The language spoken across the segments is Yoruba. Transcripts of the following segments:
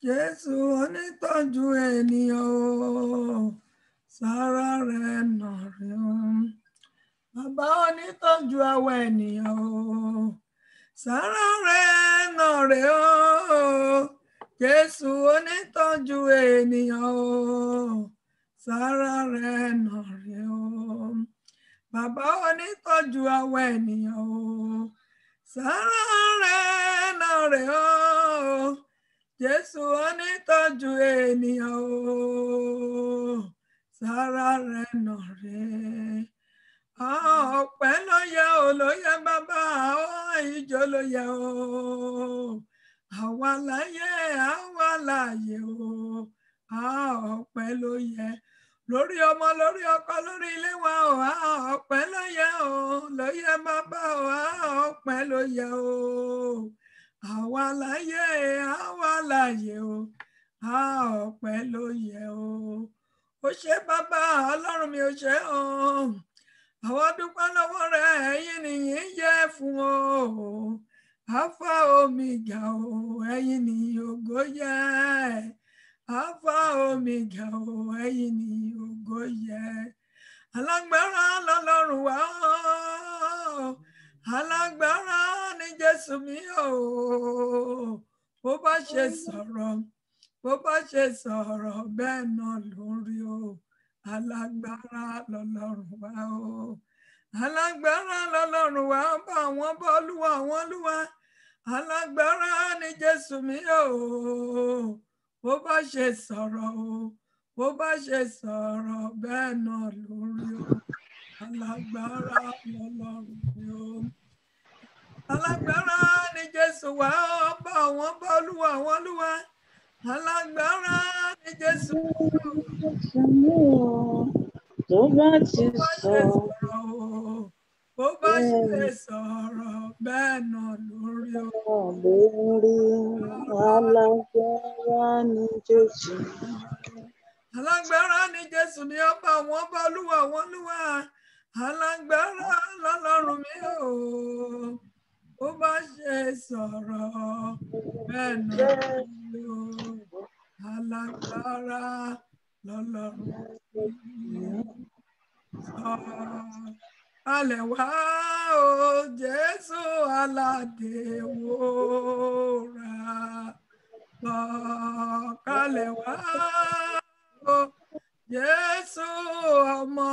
Jésù onítọ́jú ènìyàn o, sára rẹ̀ nà rẹ̀ o. Bàbá onítọ́jú àwa ènìyàn o, sára rẹ̀ nà rẹ̀ o. Jésù onítọ́jú ènìyàn o, sára rẹ̀ nà rẹ̀ o. Bàbá onítọ́jú àwa ènìyàn o, sára rẹ̀ nà rẹ̀ o. Jésù onítọ́jú ènìyàn o, sára rẹ̀ nà rẹ̀. Ọpẹ́ ló yẹ o, ló yẹ bàbá, ìjọ ló yẹ o. Àwa láyé, àwa láyé o. Ọpẹ́ ló yẹ lórí ọmọ, lórí ọkọ, lórí ilé wa o. Ọpẹ́ ló yẹ o, ló yẹ bàbá o. Ọpẹ́ ló yẹ o. Àwa láyé, àwa láyé o. Ọpẹ́ ló yẹ o. Ó ṣé bàbá, Ọlọ́run mi ò ṣé o. Àwọn dúpẹ́ lọ́wọ́ rẹ̀, ẹ̀yin nìyí yẹ fún o. Alpha Omega o, ẹ̀yin ni ògo yẹ. Alpha Omega o, ẹ̀yin ni ògo yẹ. Alágbára lọ́lọ́run wa o. Alágbára ni Jésù mi o. Bó bá ṣe sọ̀rọ̀, bó bá ṣe sọ̀rọ̀ bẹ́ẹ̀ náà ló ń rí o. Alágbára lọ́lọ́run wa o. Alágbára lọ́lọ́run wa, bá àwọn bá Olúwa àwọn Olúwa. Alágbára ni Jésù mi o. Bó bá ṣe sọ̀rọ̀ o, bó bá ṣe sọ̀rọ̀ bẹ́ẹ̀ náà ló ń rí o. Alágbára lọ́lọ́run mi o. Alágbára ni Jésù wa, bá àwọn bá Olúwa àwọn Olúwa. Alágbára ni Jésù mi o. Tó bá ti sọ̀rọ̀ o, bó bá ṣe sọ̀rọ̀ bẹ́ẹ̀ náà lórí o. lórí alágbára ni Jésù. Alágbára ni Jésù mi, ọba àwọn ọba Olúwa àwọn Olúwa. Alágbára lọ́lọ́run mi o. Bó bá ṣe sọ̀rọ̀ bẹ́ẹ̀ náà lórí o. Alágbára lọ́lọ́run mi. Alẹ̀ wá o, Jésù aládé wúrà. Kalẹ̀ wá o, Jésù ọmọ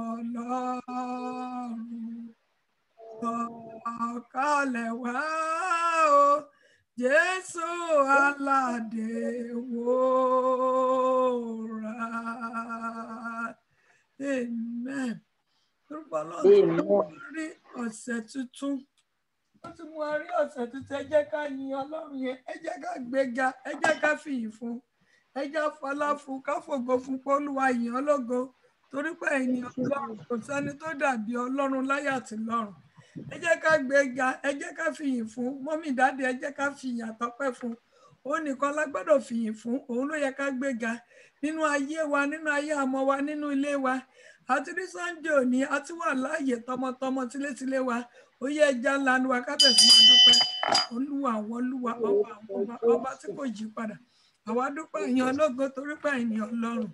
Ọlọ́run. Kalẹ̀ wá o, Jésù aládé wúrà. Amen. Lórúkọ Ọlọ́run tí wọ́n rí ọ̀sẹ̀ tuntun. Wọ́n ti mú wa rí ọ̀sẹ̀ tuntun. Ẹ jẹ́ ká yin Ọlọ́run yẹn. Ẹ jẹ́ ká gbéga. Ẹ jẹ́ ká fìyìn fún. Ẹ jẹ́ fọlá fún. Ká fògo fún pé Olúwa yìn ọ́ lógo. Torí pé ẹ̀yin Ọlọ́run kò sẹ́ni tó dàbí Ọlọ́run láyé àti lọ́run. Ẹ jẹ́ ká gbéga. Ẹ jẹ́ ká fìyìn fún. Mọ́mì dáàdì, ẹ jẹ́ ká fìyìn àtọ́pẹ́ fún. Òun nìkan la gbọ́dọ̀ fìyìn fún. Òun ló yẹ ká gbéga nínú ayé wa, nínú ayé ọmọ wa, nínú ilé wa. Àti ní Sunday òní a ti wà láàyè tọmọtọmọ tílétílé wa. Ó yẹ ẹja ńlá ni wa ká bẹ̀rẹ̀ sí máa dúpẹ́. Olúwa àwọn olúwa, ọba àwọn ọba tí kò yí padà. Àwa dúpẹ́ ìyìn ológo torí pé ẹ̀yin Ọlọ́run.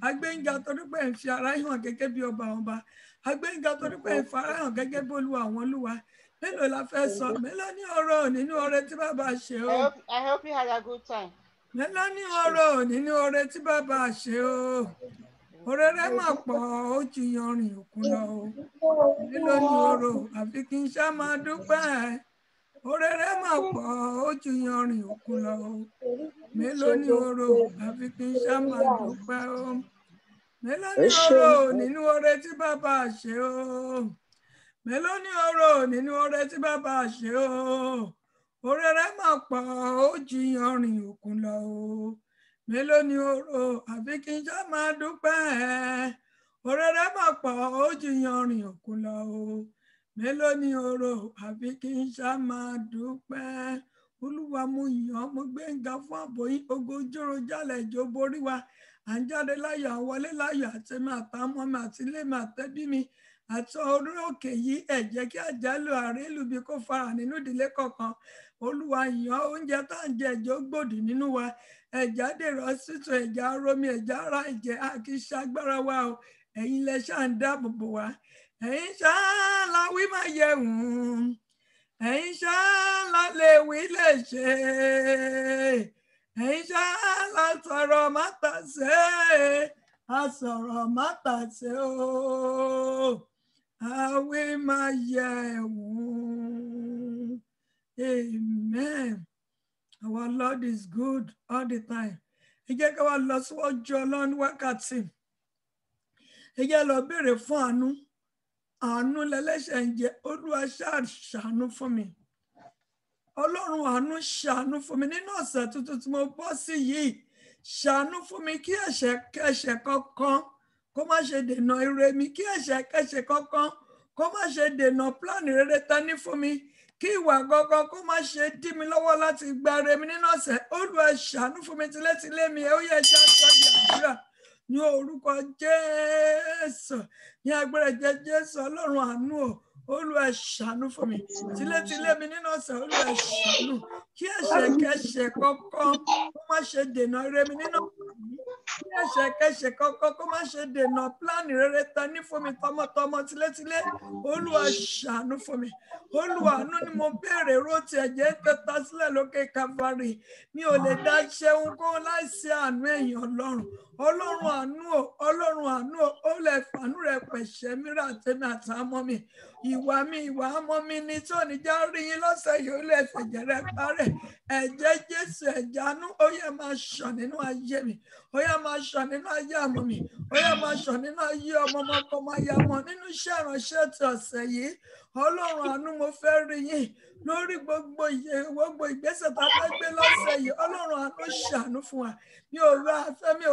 Agbẹ́yìnga torí pé ẹ̀ ń fi ara hàn gẹ́gẹ́ bí ọba ọba. Agbẹ́yìnga torí pé ẹ̀ ń fara hàn gẹ́gẹ́ bí olúwa àwọn olúwa. Mélòó la fẹ́ sọ? Mélòó ní ọ̀rọ̀ nínú oore tí bàbá ṣe o? I hope you had a good time. Mélòó ní ọ̀rọ̀ nínú oore tí bàbá ṣe o? Oore rẹ̀ mà pọ̀, ó ju yanrìn òkun lọ o. Mélòó ní ọ̀rọ̀ àfi kí n ṣá máa dúpẹ́. Oore rẹ̀ mà pọ̀, ó ju yanrìn òkun lọ o. Mélòó ní ọ̀rọ̀ àfi kí n ṣá máa dúpẹ́ o. Mélòó ní ọ̀rọ̀ nínú oore tí bàbá ṣe o? Mélòó ní ọ̀rọ̀ nínú oore tí bàbá ṣe o? Oore rẹ̀ mà pọ̀, ó ju yanrìn òkun lọ o. Mélòó ní ọ̀rọ̀ àfi kí n ṣá máa dúpẹ́. Oore rẹ̀ mà pọ̀, ó ju yanrìn òkun lọ o. Mélòó ní ọ̀rọ̀ àfi kí n ṣá máa dúpẹ́. Olúwa mo yìn ọ́, mo gbé ń ga fún ààbò yín. Ogo jóró jálẹ̀ ìjó borí wa. À ń jáde láyọ̀, à ń wọlé láyọ̀, àtẹ̀mí àtàwọn ọmọ mi àti ilé mi àtẹ́bí mi. àti orí òkè yìí ẹ jẹ́ kí àjálù àrélùbí kó fara nínú ìdílé kọ̀ọ̀kan. Olúwa yàn oúnjẹ tá à ń jẹ ẹ̀jẹ̀ ó gbòdì nínú wa, ẹ̀já dèrò ọsítù, ẹ̀já romi, ẹ̀já ara ẹ̀jẹ̀ àkì ṣagbára wa o, ẹ̀yin lẹ ṣáà ń dáàbò bò wá, ẹ̀yin ṣáà la wí máa yẹ ẹ̀yin ṣáà la lè wí lè ṣe, ẹ̀yin ṣáà la sọ̀rọ̀ má tà sé, a sọ̀rọ̀ má tà sé o, àwí máa yẹ Amen. Our Lord is good all the time. Ẹ jẹ́ ká wá lọ síwájú Ọlọ́run wákàtí. Ẹ jẹ́ lọ béèrè fún àánú. Àánú lẹlẹ́ṣẹ̀ ń jẹ. Olúwa ṣàánú fún mi. Ọlọ́run àánú ṣàánú fún mi nínú ọ̀sẹ̀ tuntun tí mo bọ́ sí yìí. Ṣàánú fún mi kí ẹ̀ṣẹ̀ kankan kó má ṣe dènà ire mi, kí ẹ̀ṣẹ̀ kankan kó má ṣe dènà pílánì rere tání fún mi, kí ìwà gangan kó má ṣe dí mi lọ́wọ́ láti gba ire mi nínú ọ̀sẹ̀. Olúwa ṣàánú fún mi tilétilé mi, ó yẹ ẹja sọ́dí àdúrà ní orúkọ Jésù, ní agbára ẹ̀jẹ̀ Jésù. Ọlọ́run àánú o, Olúwa ṣàánú fún mi tilétilé mi nínú ọ̀sẹ̀. Olúwa ṣàánú kí ẹ̀ṣẹ̀ kankan kó má ṣe dènà ire mi nínú ọ̀sẹ̀ yìí, kí ẹ̀ṣẹ̀ kankan kó má ṣe dènà pílánì rere tání fún mi tọmọtọmọ tilétilé. Olúwa ṣàánú fún mi. Olúwa àánú ni mo béèrè, ró ti ẹ̀jẹ̀ tẹ́ta sílẹ̀ lókè Calvary. Mi ò lè dá ṣe ohunkóhun láìsí àánú ẹ̀yin Ọlọ́run. Ọlọ́run àánú o, Ọlọ́run àánú o, ó lè fàánú rẹ̀ pẹ̀ṣẹ̀ mi rà tèmi àtàmọ́ mi. Ìwà àmọ́ mi ni tí ò ní já rí yín lọ́sẹ̀ yìí, ó lè fẹ̀jẹ̀ rẹ̀ parẹ́. Ẹ̀jẹ̀ Jésù, ẹ̀jẹ̀ àánú, ó yẹ máa ṣàn nínú ayé mi, ó yẹ máa ṣàn nínú ayé àmọ́ mi, ó yẹ máa ṣàn nínú ayé ọmọ ọkọ máa yá mọ́ nínú iṣẹ́ ìránṣẹ́ ti ọ̀sẹ̀ yìí. Ọlọ́run àánú, mo fẹ́ rí yín lórí gbogbo ìgbésẹ̀ tá a fẹ́ gbé lọ́sẹ̀ yìí. Ọlọ́run àánú ṣàánú fún wa. Mi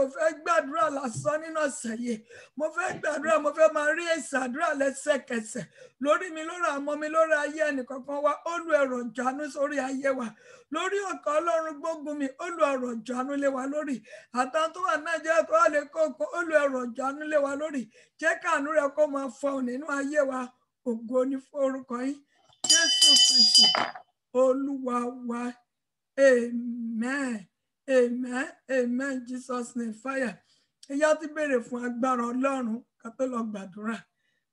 ò fẹ́ gbàdúrà lásán nínú ọ̀sẹ̀ yìí. Mo fẹ́ gbàdúrà, mo fẹ́ máa rí èsì àdúrà lẹ́sẹ̀kẹsẹ̀ lórí mi, lórí àmọ́ mi, lórí ayé ẹnìkankan wa. Olú ẹ̀rọ ìjànú sórí ayé wa. Lórí ọkọ̀ Ọlọ́run gbógun mi, olú ẹ̀rọ ìjànú lé wa lórí. Àtàwọn tó wà Nàìjíríà tó wà lè kókó, olú ẹ̀rọ ìjànú lé wa lórí. Jẹ́ káànú rẹ kó máa fọhùn nínú ayé wa. Ògo ni fún orúkọ yín, Jésù Kristi, Olúwa wa. Amen. Amen. Amen. Jesus name, fire. Ẹ̀yà ti béèrè fún agbára Ọlọ́run ká tó lọ gbàdúrà.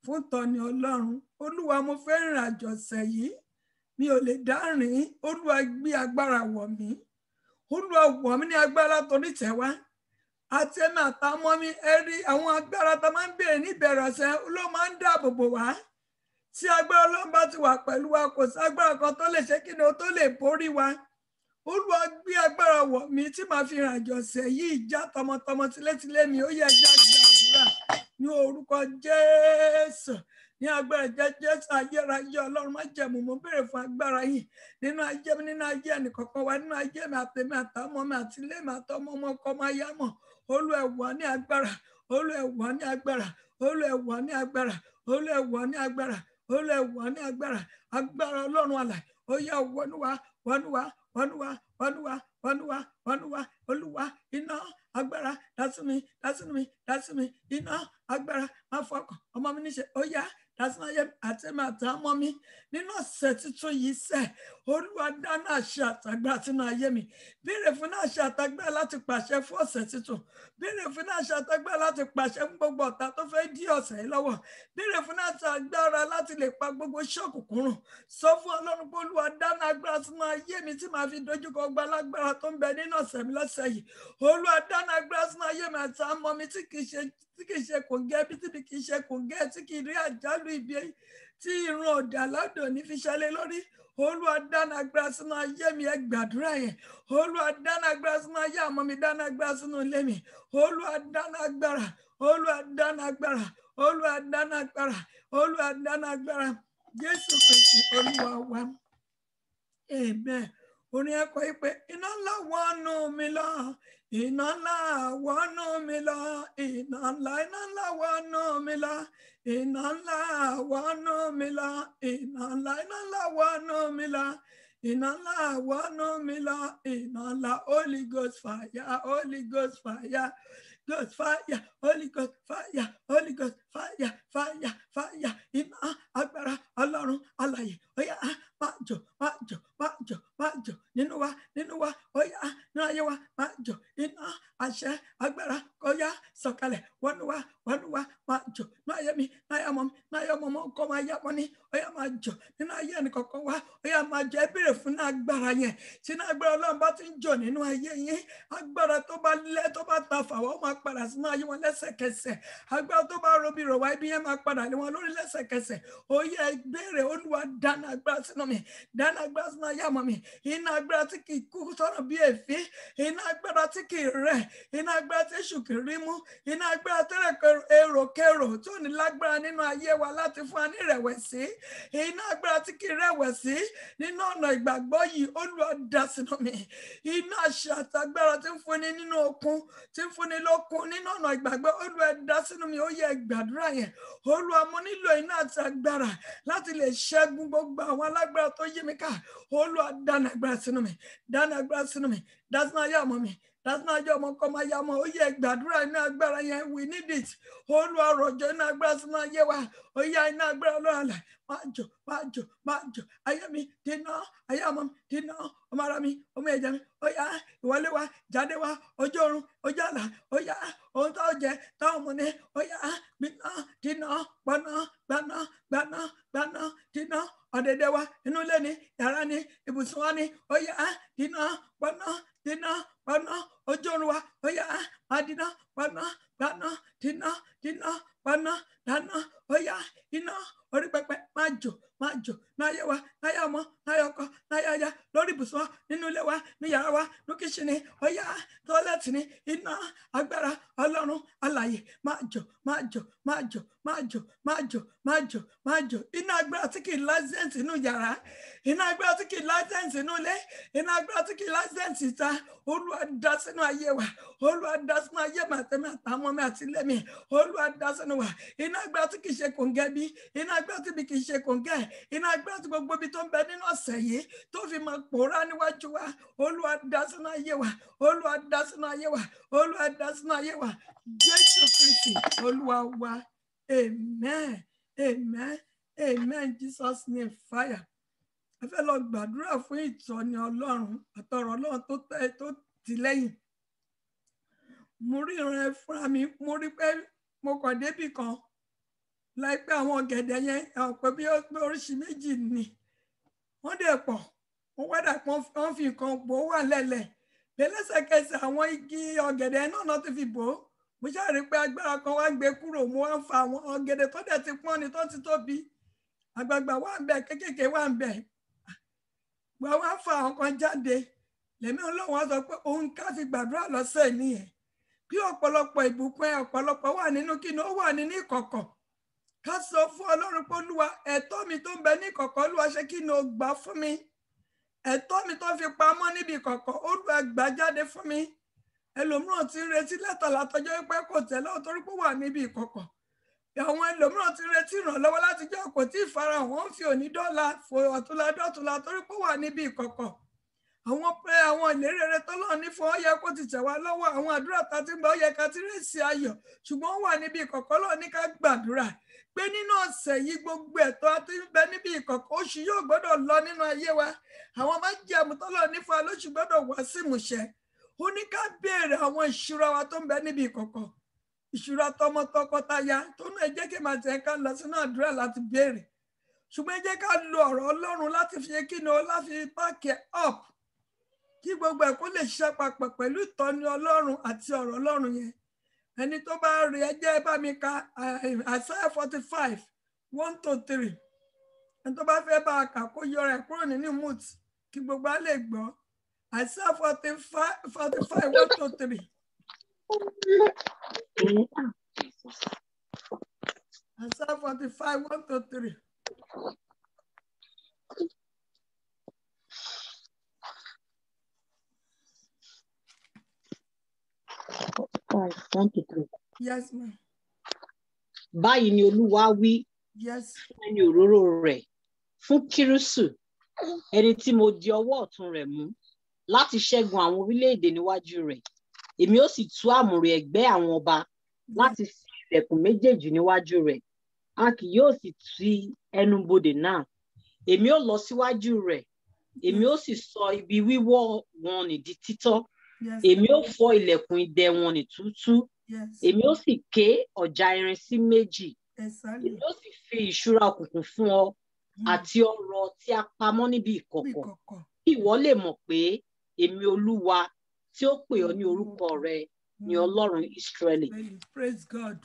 Fún tọ́ni Ọlọ́run. Olúwa, mo fẹ́ rìn àjò ọ̀sẹ̀ yìí. Mi ò lè dá rìn. Olúwa, gbé agbára wọ̀ mí. Olúwa, wọ̀ mí ní agbára torí tẹ̀wá. Àti ẹ̀mí àtàmọ́ mi, ẹ rí àwọn agbára tá máa ń béèrè ní ìbẹ̀rẹ̀ ọ̀sẹ̀ ló máa ń dáàbò bò wá. Tí agbára Ọlọ́run bá ti wà pẹ̀lú wa, kò sí agbára kan tó lè ṣe kí ni o tó lè borí wa. Olúwa, gbé agbára wọ̀ mí tí màá fi rìn àjò ọ̀sẹ̀ yìí já tọmọtọmọ tilétilé mi. Ó yẹ já gbàdúrà ní orúkọ Jésù, ní agbára ẹ̀jẹ̀ Jésù. Ayérayé Ọlọ́run má jẹ̀mú, mo béèrè fún agbára yìí nínú ayé mi, nínú ayé ẹnìkọ̀ọ̀kan wa, nínú ayé mi àtẹ̀mí àtàmọ́ mi àti ilé mi àtọmọ ọmọ ọkọ máa yá mọ̀. Olúwa, ẹ wọ̀ ní agbára, Olúwa, ẹ wọ̀ ní agbára, Olúwa, ẹ wọ̀ ní agbára, Olúwa, ẹ wọ̀ ní agbára, Olúwa, ẹ wọ̀ ní agbára. Agbára Ọlọ́run alààyè, ó yá wọnúwa, wọnúwa, wọnúwa, wọnúwa, wọnúwa, wọnúwa. Olúwa, iná agbára dásínú mi, iná agbára má fọkàn ọmọ mi níṣẹ́. Ó yá dásínú ayé àtẹ̀mí àtàmọ́ mi nínú ọ̀sẹ̀ tuntun yìí sẹ́. Olúwa, dáná àṣẹ àtàgbára sínú ayé mi. Béèrè fún àṣẹ àtàgbára láti pàṣẹ fún ọ̀sẹ̀ tuntun. Béèrè fún àṣẹ àtàgbára láti pàṣẹ fún gbogbo ọ̀tá tó fẹ́ dí ọ̀sẹ̀ yìí lọ́wọ́. Béèrè fún àṣẹ àgbára láti lè pa gbogbo iṣẹ́ òkùnkùn run. Sọ fún Ọlọ́run pé Olúwa, dáná agbára sínú ayé mi tí màá fi dojúkọ gbogbo alágbára tó ń bẹ nínú ọ̀sẹ̀ mi lọ́sẹ̀ yìí. Olúwa, dáná agbára sínú ayé mi àti àmọ́ mi tí kì í ṣe kò gẹ́ bí tí kì í ṣe kò gẹ́, tí kì í rí àjálù ibi tí irun ọ̀dà lọ́dọ̀ ní fi ṣẹlẹ̀ lórí. Olúwa, dáná agbára sínú ayé mi, ẹ gbàdúrà yẹn. Olúwa, dáná agbára sínú ayé àmọ́ mi, dáná agbára sínú ilé mi. Olúwa, dáná agbára, Olúwa, dáná agbára, Olúwa, dáná agbára, Olúwa, dáná agbára. Jésù Kristi Olúwa wa. Amen. Orin ẹ̀kọ́ yìí pé iná ńlá wọnú mi lọ, iná ńlá wọnú mi lọ, iná ńlá wọnú mi lọ, iná ńlá wọnú mi lọ, iná ńlá wọnú mi lọ, iná ńlá wọnú mi lọ, iná ńlá. Holy Ghost fire, Holy Ghost fire. Ghost fire, Holy Ghost fire, Holy Ghost fire, fire, fire. Iná agbára Ọlọ́run alààyè. Oya máa jò, máa jò, máa jò, máa jò. Nínú wa, oya nínú ayé wa máa jò. Iná àṣẹ agbára oya sọ̀kalẹ̀ wọnú wa, máa jò. Nínú ayé mi, nínú ayé ọmọ mi, nínú ayé ọmọ kọ́ máa yá mọ́ ní. Oya máa jò. Nínú ayé ẹnì kọ̀ọ̀kan wa, oya máa jò. Ẹ béèrè fún agbára yẹn. Sínú agbára Ọlọ́run bá ti ń jò nínú ayé yín. Agbára tó bá lẹ́ tó bá ta fà wọ́n máa padà sínú ayé wọn lẹ́sẹ̀kẹsẹ̀. Agbára tó bá robi rò wá ibi yẹn máa padà lé wọn lórí lẹ́sẹ̀kẹsẹ̀. Oya ẹ béèrè Olúwa dáná agbára sínú mi. Dáná agbára sínú ayé ọmọ mi. Iná agbára tí kì í kú sọ́nà bí èéfín. Iná agbára tí kì í rẹ̀. Iná agbára tí èṣù kì í rí mú. Iná agbára tẹ́lẹ̀ èròkérò tí ò ní lágbára nínú ayé wa láti fún wa ní ìrẹ̀wẹ̀sì. Iná agbára tí kì í rẹ̀wẹ̀sì nínú ọ̀nà ìgbàgbọ́ yìí Olúwa dá sínú mi. Iná àṣẹ àtàgbára tí ń fúnni nínú okun, tí ń fúnni lókun nínú ọ̀nà ìgbàgbọ́ Olúwa dá sínú mi. Ó yẹ gbàdúrà yẹn. Olúwa mo nílò iná àti agbára láti lè ṣẹ́gun gbogbo àwọn alágbára tó yí mi ká. Olúwa dáná agbára sínú mi. Dáná agbára sínú mi. Dá sínú ayé ọmọ mi. That's not your mom come ya mo. Ó yẹ gbàdúrà iná agbára yẹn. We need it. Olúwa rọ̀jò iná agbára sínú ayé wa. Ó yá iná agbára Ọlọ́run là. Máa jò, máa jò, máa jò. Ayé mi dínà, ayé ọmọ mi dínà, ọmọ ara mi, ọmọ ẹ̀jẹ̀ mi. Ó yá ìwọlé wa, jáde wa, ojú ọ̀run, ojú àlà. Ó yá ohun tó jẹ, táwọn ọmọ ní. Ó yá gbìnà, dínà, gbaná, gbaná, gbaná, gbaná, dínà. Ọ̀dẹ̀dẹ̀ wa inú ilé ni, yàrá ni, ibùsùn wa ni. Ó yá dínà, gbaná, dínà, gbaná. Ojú ọ̀run wa, ó yá máa dínà, gbaná, gbaná, dínà, dínà, gbaná, dáná. Ó yá iná orí pẹpẹ máa jò, náyé wa, náyé ọmọ, náyé ọkọ, náyé aya, lórí ibùsùn wa, nínú ilé wa, ní yàrá wa, ní kíṣìnì. Ó yá tọ́lẹ́tì ni iná agbára Ọlọ́run alààyè máa jò, máa jò, máa jò, máa jò, máa jò, máa jò, máa jò. Iná agbára tí kì í láìsẹ̀ǹsì inú yàrá, iná agbára tí kì í láìsẹ̀ǹsì inú ilé, iná agbára tí kì í láìsẹ̀ǹsì ìta. Olúwa dá sínú ayé wa. Olúwa dá sínú ayé mi àtẹ̀mí àtàwọn mi àti ilé mi. Olúwa dá sínú wa. Iná agbára tí kì í ṣe kòǹgẹ́ bí, iná agbára tí kì í ṣe kòǹgẹ́, iná agbára tí gbogbo ibi tó ń bẹ nínú ọ̀sẹ̀ yìí tó fi máa pòórá níwájú wa. Olúwa dá sínú ayé wa. Olúwa dá sínú ayé wa. Olúwa dá sínú ayé wa. Jésù Kristi Olúwa wa. Amen. Amen. Amen. Jesus name fire. Ẹ fẹ́ lọ gbàdúrà fún ìtọ́ni Ọlọ́run àtọ̀rọ̀ Ọlọ́run tó tì lẹ́yìn. Mo rí ìran ẹ fúnra mi, mo rí pé mo kàn débì kan láìpẹ́ àwọn ọ̀gẹ̀dẹ̀ yẹn ọ̀pẹ bí oríṣi méjì ni. Wọ́n dẹ̀ pọ̀, wọ́n wádà pọ́n wọ́n fi nǹkan bò ó wà lẹ́lẹ̀. Lẹ́sẹ̀kẹsẹ̀ àwọn igi ọ̀gẹ̀dẹ̀ náà ti fi bò ó. Mo ṣáà rí pé agbára kan wá gbé kúrò, mo wá ń fa àwọn ọ̀gẹ̀dẹ̀ tó dẹ̀ ti pọ́n ni tó ti tóbi. Àgbààgbà wà ń bẹ̀, kéékèèké wà ń bẹ̀. Gba wá fa àwọn kan jáde. Lẹ́mí Ọlọ́run sọ pé òun ká fi gbàdúrà lọ́sẹ̀ nìyẹn. Bí ọ̀pọ̀lọpọ̀ ìbùkún ọ̀pọ̀lọpọ̀ wà nínú kíni ó wà nínú ìkọ̀kọ̀. Ká sọ fún Ọlọ́run pé Olúwa ẹ̀tọ́ mi tó ń bẹ ní ìkọ̀kọ̀ Olúwa ṣe kí ni o gbà fún mi. Ẹ̀tọ́ mi tó fi pamọ́ níbi ìkọ̀kọ̀ Olúwa gbà jáde fún mi. Ẹlòmíràn ti ń retí lẹ́tà látọjọ́ pé kò tẹ̀lé ọ̀ torí pé wà níbi ìkọ̀kọ̀. Àwọn ẹlòmíràn ti ń retí ìrànlọ́wọ́ láti jẹ́ kò tí ì farahàn, wọ́n fi òní dọ́là fò ọ̀túnla dọ́túnla torí pé wà níbi ìkọ̀kọ̀. Àwọn ìlérí rere tọ́lọ́run ní fún ọ yẹ kó ti tẹ̀ wá lọ́wọ́. Àwọn àdúrà tá ti ń gbà ó yẹ ká ti rí èsì ayọ̀, ṣùgbọ́n ó wà níbi ìkọ̀kọ̀ lọ́ọ̀ ní ká gbàdúrà pé nínú ọ̀sẹ̀ yìí gbogbo ẹ̀tọ́ àti bẹ níbi ìkọ̀kọ̀ oṣù yóò gbọ́dọ̀ lọ nínú ayé wa. Àwọn májẹ̀mú tọ́lọ́run ní fún wa lóṣù gbọ́dọ̀ wá sí ìmúṣẹ. Ó ní ká béèrè àwọn ìṣúra wa tó ń bẹ níbi ìkọ̀kọ̀. Ìṣúra tọmọ tọkọtaya tó ní ẹ jẹ́ kí màá tẹ̀ ká lọ sínú àdúrà láti béèrè. Ṣùgbọ́n ẹ jẹ́ ká lo ọ̀rọ̀ Ọlọ́run láti fi kí ni o láti back up. Kí gbogbo ẹ̀ kó lè ṣiṣẹ́ papọ̀ pẹ̀lú ìtọ́ni Ọlọ́run àti ọ̀rọ̀ Ọlọ́run yẹn. Ẹni tó bá rí ẹ jẹ́ bá mi ka Isaiah 45, 1-3. Ẹni tó bá fẹ́ bá a kà kó yọra ẹ̀ kúrò nínú mood kí gbogbo á lè gbọ́. Isaiah 45, 1-3. Isaiah 45, 1-3. Yes, ma'am. Báyìí ni Olúwa wí. Yes. Ẹni òróró rẹ̀ fún Kírúsù, ẹni tí mo di ọwọ́ ọ̀tún rẹ̀ mú láti ṣẹ́gun àwọn orílẹ̀-èdè níwájú rẹ̀. èmi ó sì tú àmùrè ẹ̀gbẹ́ àwọn ọba láti ṣí ilẹ̀kùn méjèèjì níwájú rẹ̀, a kì yóò sì ti ẹnubodè náà. Èmi ó lọ síwájú rẹ̀, èmi ó sì sọ ibi wíwọ̀ wọn nì di títọ́. Èmi ó fọ́ ilẹ̀kùn idẹ wọn nì túútúú. Èmi ó sì ké ọ̀já irin sí méjì. Èmi ó sì fi ìṣúra òkùnkùn fún ọ àti ọrọ̀ tí a pamọ́ níbi ìkọ̀kọ̀, kí ìwọ lè mọ̀ pé èmi Olúwa tí ó pè ọ́ ní orúkọ rẹ ni Ọlọ́run Ísírẹ́lì. Praise God.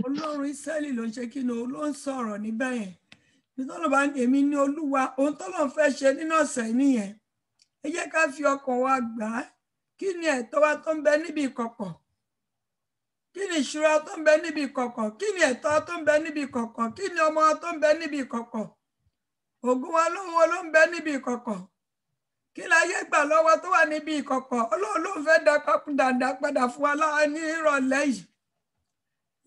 Ọlọ́run Ísírẹ́lì ló ń ṣe kí ni ló ń sọ̀rọ̀ níbẹ̀ yẹn. Nítorí bá èmi ní Olúwa, ohun tó lọ́n fẹ́ ṣe nínú ọ̀sẹ̀ nìyẹn. Ẹ jẹ́ ká fi ọkàn wa gbà á. Kí ni ẹ̀tọ́ wa tó ń bẹ níbi ìkọ̀kọ̀? Kí ni ìṣúra tó ń bẹ níbi ìkọ̀kọ̀? Kí ni ẹ̀tọ́ tó ń bẹ níbi ìkọ̀kọ̀? Kí ni ọmọ tó ń bẹ níbi ìkọ̀kọ̀? Ògùn wa ló ń bẹ níbi ìkọ̀kọ̀. Kí láyé gbà lọ́wọ́ tó wà níbi ìkọ̀kọ̀? Ọlọ́run ló ń fẹ́ dá padà fún wa ní ìrọ̀lẹ́ yìí.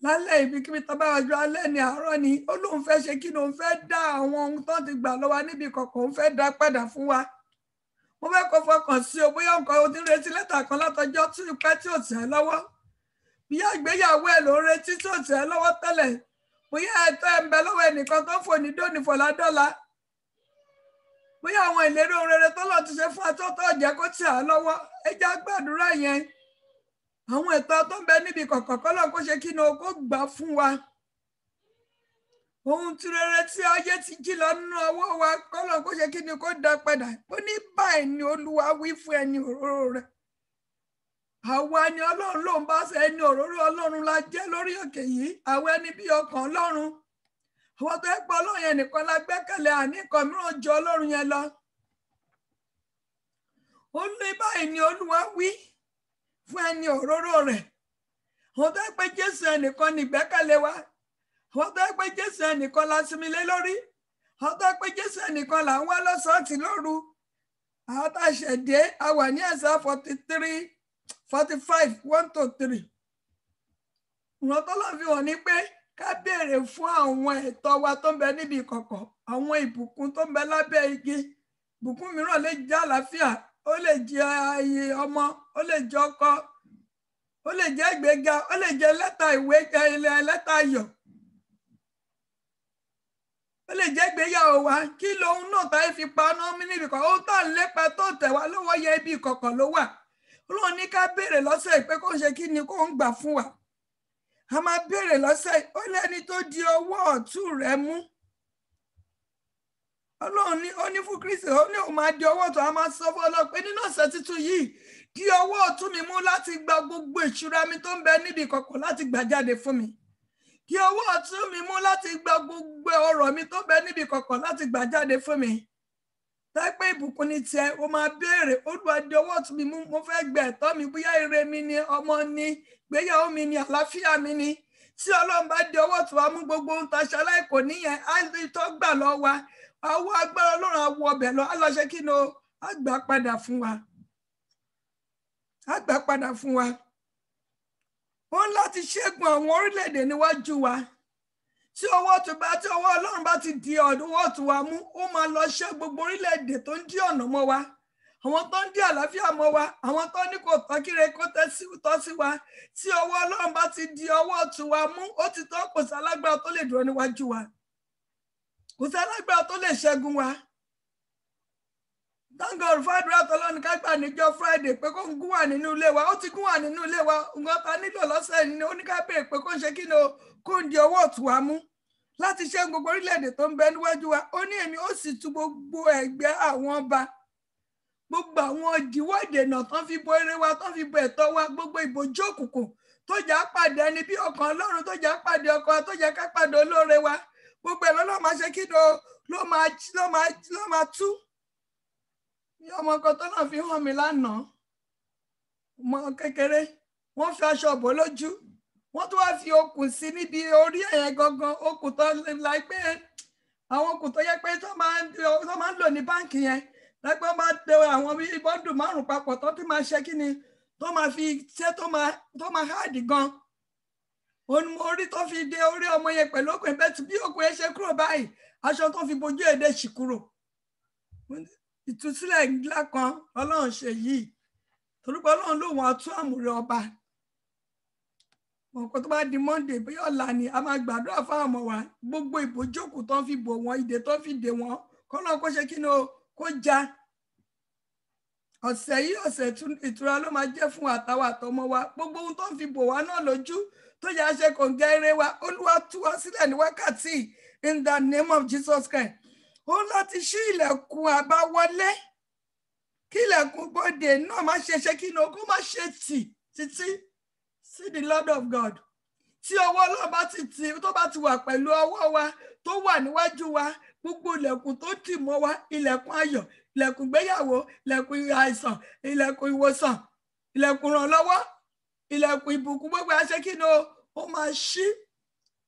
Lálẹ́ ibikíbi tó bá wájú alẹ́ ní àárọ̀ ni Ọlọ́run fẹ́ ṣe kí ni òun fẹ́ dá àwọn ohun tó ti gbà lọ́wọ́ níbi ìkọ̀kọ̀ òun fẹ́ dá padà fún wa. Mo fẹ́ kó fọkàn sí o bóyá nǹkan o ti retí lẹ́tà kan látọjọ́ tí pẹ́ tí ò tẹ̀ lọ́wọ́. Bóyá ìgbéyàwó ẹ̀ ló ń retí tí ò tẹ̀ lọ́wọ́ tẹ́lẹ̀. Bóyá ẹ̀tọ́ ẹ̀ ń bẹ lọ́wọ́ ẹnìkan tó ń fò ní dóní fọ̀ládọ́la. Bóyá àwọn ìlérí ohun rere tó lọ ti ṣe fún atọ́tọ́ ọ̀jẹ́ kó tẹ̀ á lọ́wọ́. Ẹ já gbàdúrà yẹn. Àwọn ẹ̀tọ́ tó ń bẹ níbi ìkọ̀kọ̀ kọ́lọ́ kó ṣe kí ni o kó gbà fún wa. Ohun tí rere tí ayé ti jí lọ nínú ọwọ́ wa kọ́lọ́ kó ṣe kí ni kó dá padà. Ó ní báyìí ni Olúwa wí fún ẹni òróró rẹ̀. Àwa ni Ọlọ́run ló ń bá ṣe ẹni òróró Ọlọ́run la jẹ́ lórí òkè yìí. Àwọn ẹni bí ọkàn Ọlọ́run. Àwọn tó ń pa Ọlọ́run yẹn nìkan la gbẹ́kẹ̀lé àní nǹkan mìíràn jọ Ọlọ́run yẹn lọ. Ó ní báyìí ni Olúwa wí fún ẹni òróró rẹ̀. Àwọn tó ń pe Jésù ẹnìkan ní ìgbẹ́kẹ̀lé wa. Àwọn tó ń pe Jésù ẹnìkan la sinmi lé lórí. Àwọn tó ń pe Jésù ẹnìkan là ń wá lọ́sọ̀ọ̀tì lóru. Àwọn tá a ṣẹ̀dé a wà ní ẹ̀sà 45 1-3. Ìwọ̀n tó lọ́ fi hàn ní pé ká béèrè fún àwọn ẹ̀tọ́ wa tó ń bẹ níbi ìkọ̀kọ̀. Àwọn ìbùkún tó ń bẹ lábẹ́ igi. Ìbùkún mìíràn lè jẹ́ àlàáfíà. Ó lè jẹ́ ayé ọmọ, ó lè jẹ́ ọkọ, ó lè jẹ́ ìgbéga, ó lè jẹ́ lẹ́tà ìwé lẹ́tà ayọ̀. Ó lè jẹ́ ìgbéyàwó wa. Kí lohun náà táyé fi paná mí níbi kan? Ohun tó ń lépa tó tẹ̀ wá lọ́wọ́ yẹ ibi ìkọ̀kọ̀ ló wà. Ọlọ́run ní ká béèrè lọ́sẹ̀ pé kó ń ṣe kí ni kó ń gbà fún wa. A máa béèrè lọ́sẹ̀. Ó lẹ́ni tó di ọwọ́ ọ̀tún rẹ̀ mú. Ọlọ́run ní ó ní fún Kristi ó ní òun máa di ọwọ́ ọ̀tún. A máa sọ fún Ọlọ́run pé nínú ọ̀sẹ̀ tuntun yìí di ọwọ́ ọ̀tún mi mú láti gba gbogbo ìṣúra mi tó ń bẹ níbi ìkọ̀kọ̀ láti gbà jáde fún mi. Di ọwọ́ ọ̀tún mi mú láti gba gbogbo ọrọ̀ mi tó ń bẹ níbi ìkọ̀kọ̀ láti gbà jáde fún mi. Táìpẹ́ ìbùkún ní tiẹ̀ ó máa béèrè Olúwa di ọwọ́ ọ̀tún mi mú. Mo fẹ́ gbẹ ẹ̀tọ́ mi bóyá ire mi ni ọmọ ni ìgbéyàwó mi ni àlàáfíà mi ni. Tí Ọlọ́run bá di ọwọ́ ọ̀tún wa mú gbogbo ohun tá a ṣaláì kò níyẹn á lè tó gbà lọ wa. Àwọn agbára Ọlọ́run á wọ ọbẹ̀ lọ á lọ ṣe kí ni o á gbà padà fún wa. Á gbà padà fún wa. Ó ń láti ṣẹ́gun àwọn orílẹ̀-èdè níwájú wa. Tí ọwọ́ Ọlọ́run bá ti di ọwọ́ ọ̀tún wa mú, ó máa lọ ṣẹ́ gbogbo orílẹ̀-èdè tó ń dí ọ̀nà mọ́ wa. Àwọn tó ń dí àlàáfíà mọ́ wa, àwọn tó ní kò tọ́ kíre kó tọ́ sí wa. Tí ọwọ́ Ọlọ́run bá ti di ọwọ́ ọ̀tún wa mú, ó ti tọ́ kò sí alágbára tó lè dúró níwájú wa. Kò sí alágbára tó lè ṣẹ́gun wa. Thank God fàdúrà tọ́lọ́run ká gbà níjọ́ Friday pé kó ń gún wà nínú ilé wa. Ó ti gún wà nínú ilé wa. Nǹkan ta nílò lọ́sẹ̀ ni ó ní ká béèrè pé kó ń ṣe kí ni o kó ń di ọwọ́ ọ̀tún wa mú láti ṣe gbogbo orílẹ̀-èdè tó ń bẹ níwájú wa. Ó ní èmi ó sì tú gbogbo ẹgbẹ́ àwọn ọba. Gbogbo àwọn ìdíwọ́ ìdènà tán fi bo eré wa, tán fi bo ẹ̀tọ́ wa, gbogbo ìbòjú òkùnkùn tó jà pàdé ẹni bí ọkàn Ọlọ́run tó jà pàdé ọkọ tó jà ká pàdé olóore wa. Gbogbo ẹ̀ ló máa ṣe kí ni o ló máa tú. Ní ọmọ kan tó náà fi hàn mí lánàá. Ọmọ kékeré. Wọ́n fi aṣọ bò lójú. Wọ́n tún wá fi okùn sí níbi orí ẹ̀yẹn gangan. Okùn tó láìpẹ́ àwọn okùn tó yẹ pé tó máa ń lò ní báǹkì yẹn. Láìpẹ́ wọ́n máa tẹ àwọn bíi bọ́ndù 5 papọ̀ tó ti máa ṣe kí ni tó máa fi ṣe tó máa háàdì gan. Òun mo rí tó fi dé orí ọmọ yẹn pẹ̀lú okùn ẹ̀bẹ̀ tí bí okùn yẹn ṣe kúrò báyìí aṣọ tó fi bojú èdè ṣì kúrò. Ìtúsílẹ̀ ńlá kan Ọlọ́run ṣe yìí torí pé Ọlọ́run lòun àtún àmùrè ọba. Ọ̀pọ̀ tó bá di Monday bóyá ọ̀la ni a máa gbàdúrà fáwọn ọmọ wa gbogbo ìbòjókòó tó ń fi bò wọ́n ìdè tó ń fi dè wọ́n kọ́nà kó ṣe kí ni o kó já. Ọ̀sẹ̀ yìí ọ̀sẹ̀ ìtura ló máa jẹ́ fún àtàwọn àtọmọ wa gbogbo ohun tó ń fi bò wá náà lójú tó yà ṣe kò ń gẹ́ eré wa Olúwa tú wa sílẹ̀ ní wákàtí in the name of Jesus Christ. Ó láti ṣí ilẹ̀kùn àbáwọlé kí ilẹ̀kùn gbòde náà má ṣe kí ni o kó má ṣe tì títí. See the Lord of God. Tí ọwọ́ Ọlọ́run bá ti tó bá ti wà pẹ̀lú ọwọ́ wa tó wà níwájú wa gbogbo ilẹ̀kùn tó tì mọ́ wa ilẹ̀kùn ayọ̀ ilẹ̀kùn ìgbéyàwó ilẹ̀kùn àìsàn ilẹ̀kùn ìwòsàn ilẹ̀kùn ìrànlọ́wọ́ ilẹ̀kùn ìbùkún gbogbo àṣẹ kí ni ó máa ṣí.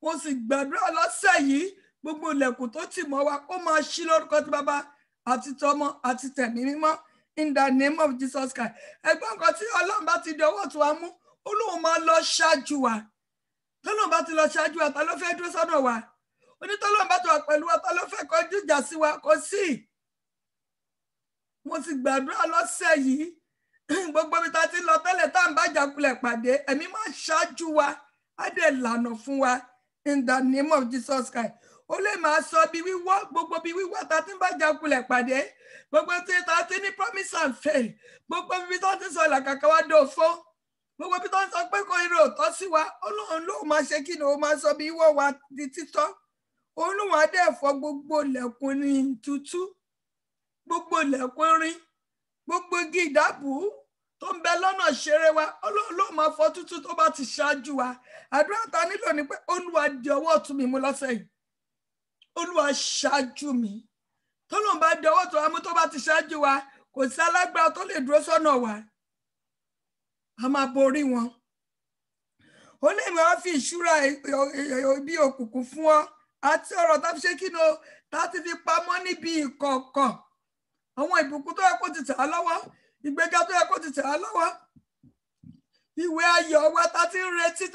Mo sì gbàdúrà lọ́sẹ̀ yìí gbogbo ilẹ̀kùn tó tì mọ́ wa ó máa ṣí lórúkọ ti Bàbá àti tọmọ àti tẹ̀mí mímọ́ in the name of Jesus Christ. Ẹgbọ́n kan tí Ọlọ́run bá ti di ọwọ́ tó wa mú Olóhun máa lọ ṣáájú wa. Tọ́lọ́run bá ti lọ ṣáájú wa ta ló fẹ́ dúró sọ́dọ̀ wa. Onítọ́lọ́run bá ti wà pẹ̀lú wa ta ló fẹ́ kọjú ìjà sí wa kò sí. Mo sì gbàdúrà lọ́sẹ̀ yìí gbogbo ibi tá a ti lọ tẹ́lẹ̀ tá à ń bá ìjákulẹ̀ pàdé ẹ̀mí máa ṣáájú wa á dẹ̀ lànà fún wa in the name of Jesus Christ. Ó lè máa sọ bí wíwọ́ gbogbo bí wíwọ́ tá a ti ń bá ìjákulẹ̀ pàdé gbogbo tí tá a ti ní promise and fail gbogbo ibi tó ti sọ ìlàkàkà wa dòfo gbogbo bí tó ń sọ pé kò irú òótọ́ sí wa Ọlọ́run ló máa ṣe kí ni ó máa sọ bí wíwọ́ wa di títọ́. Olúwa á dẹ̀ fọ́ gbogbo ilẹ̀kùn ní tútú gbogbo ilẹ̀kùn rin gbogbo igi ìdábù tó ń bẹ lọ́nà ṣeré wa Ọlọ́run ló máa fọ́ tútú tó bá ti ṣáájú wa. Àdúrà ta nílò ni pé Olúwa di ọwọ́ ọ̀tún mi mú lọ́sẹ̀ yìí. Olúwa ṣáájú mi. Tọ́lọ́run bá di ọwọ́ ọ̀tún wa mú tó bá ti ṣáájú wa kò sí alágbára tó lè dúró sọ́nà wa. A máa borí wọn. Ó lè máa fi ìṣúra ibi òkùnkùn fún ọ àti ọ̀rọ̀ tá fi ṣe kí ni o tá ti fi pamọ́ níbi ìkọ̀kọ̀. Àwọn ìbùkún tó yẹ kó ti tẹ̀ á lọ́wọ́ ìgbéga tó yẹ kó ti tẹ̀ á lọ́wọ́ ìwé ayọ̀ wa tá ti ń retí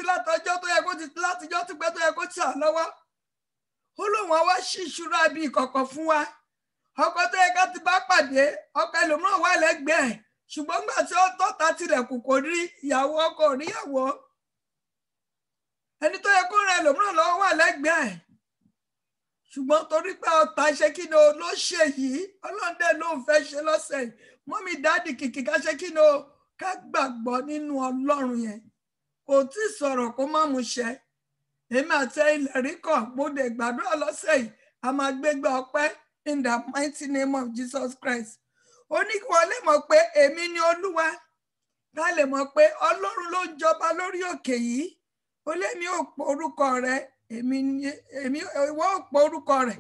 látọjọ́ tó yẹ kó ti látijọ́ ti pẹ́ tó yẹ kó tẹ̀ á lọ́wọ́. Ó lóun wá ṣí ìṣúra ibi ìkọ̀kọ̀ fún wa. Ọkọ tó yẹ ká ti bá pàdé ọkọ ẹlòmíràn wà lẹ́gbẹ̀ẹ́ ṣùgbọ́n gbà tí ó tọ́ta tilẹ̀kùn kò rí ìyàwó ọkọ ríyàwó ẹni tó yẹ kó rẹ ẹlòmíràn lọ́wọ́ wà lẹ́gbẹ̀ẹ́ ṣùgbọ́n torí pé ọ̀tá ṣe kí ni o ló ṣe yìí Ọlọ́run dẹ̀ ló ń fẹ́ ṣe lọ́sẹ̀ yìí mọ́mí dáàdì kìkì ká ṣe kí ni o ká gbàgbọ́ nínú Ọlọ́run yẹn kò tí ì sọ̀rọ̀ kó má mú ṣẹ. Èmi àti ilẹ̀ rí kọ̀ mo dẹ̀ gbàdúrà lọ́sẹ̀ yìí a máa gbégbá ọpẹ́ in the mighty name of Jesus Christ. Ó ní kí wọ́n lè mọ̀ pé èmi ni Olúwa ká lè mọ̀ pé Ọlọ́run ló ń jọba lórí òkè yìí. Ó lé mi ò pọ̀ orúkọ rẹ̀ ìwọ ò pọ̀ orúkọ rẹ̀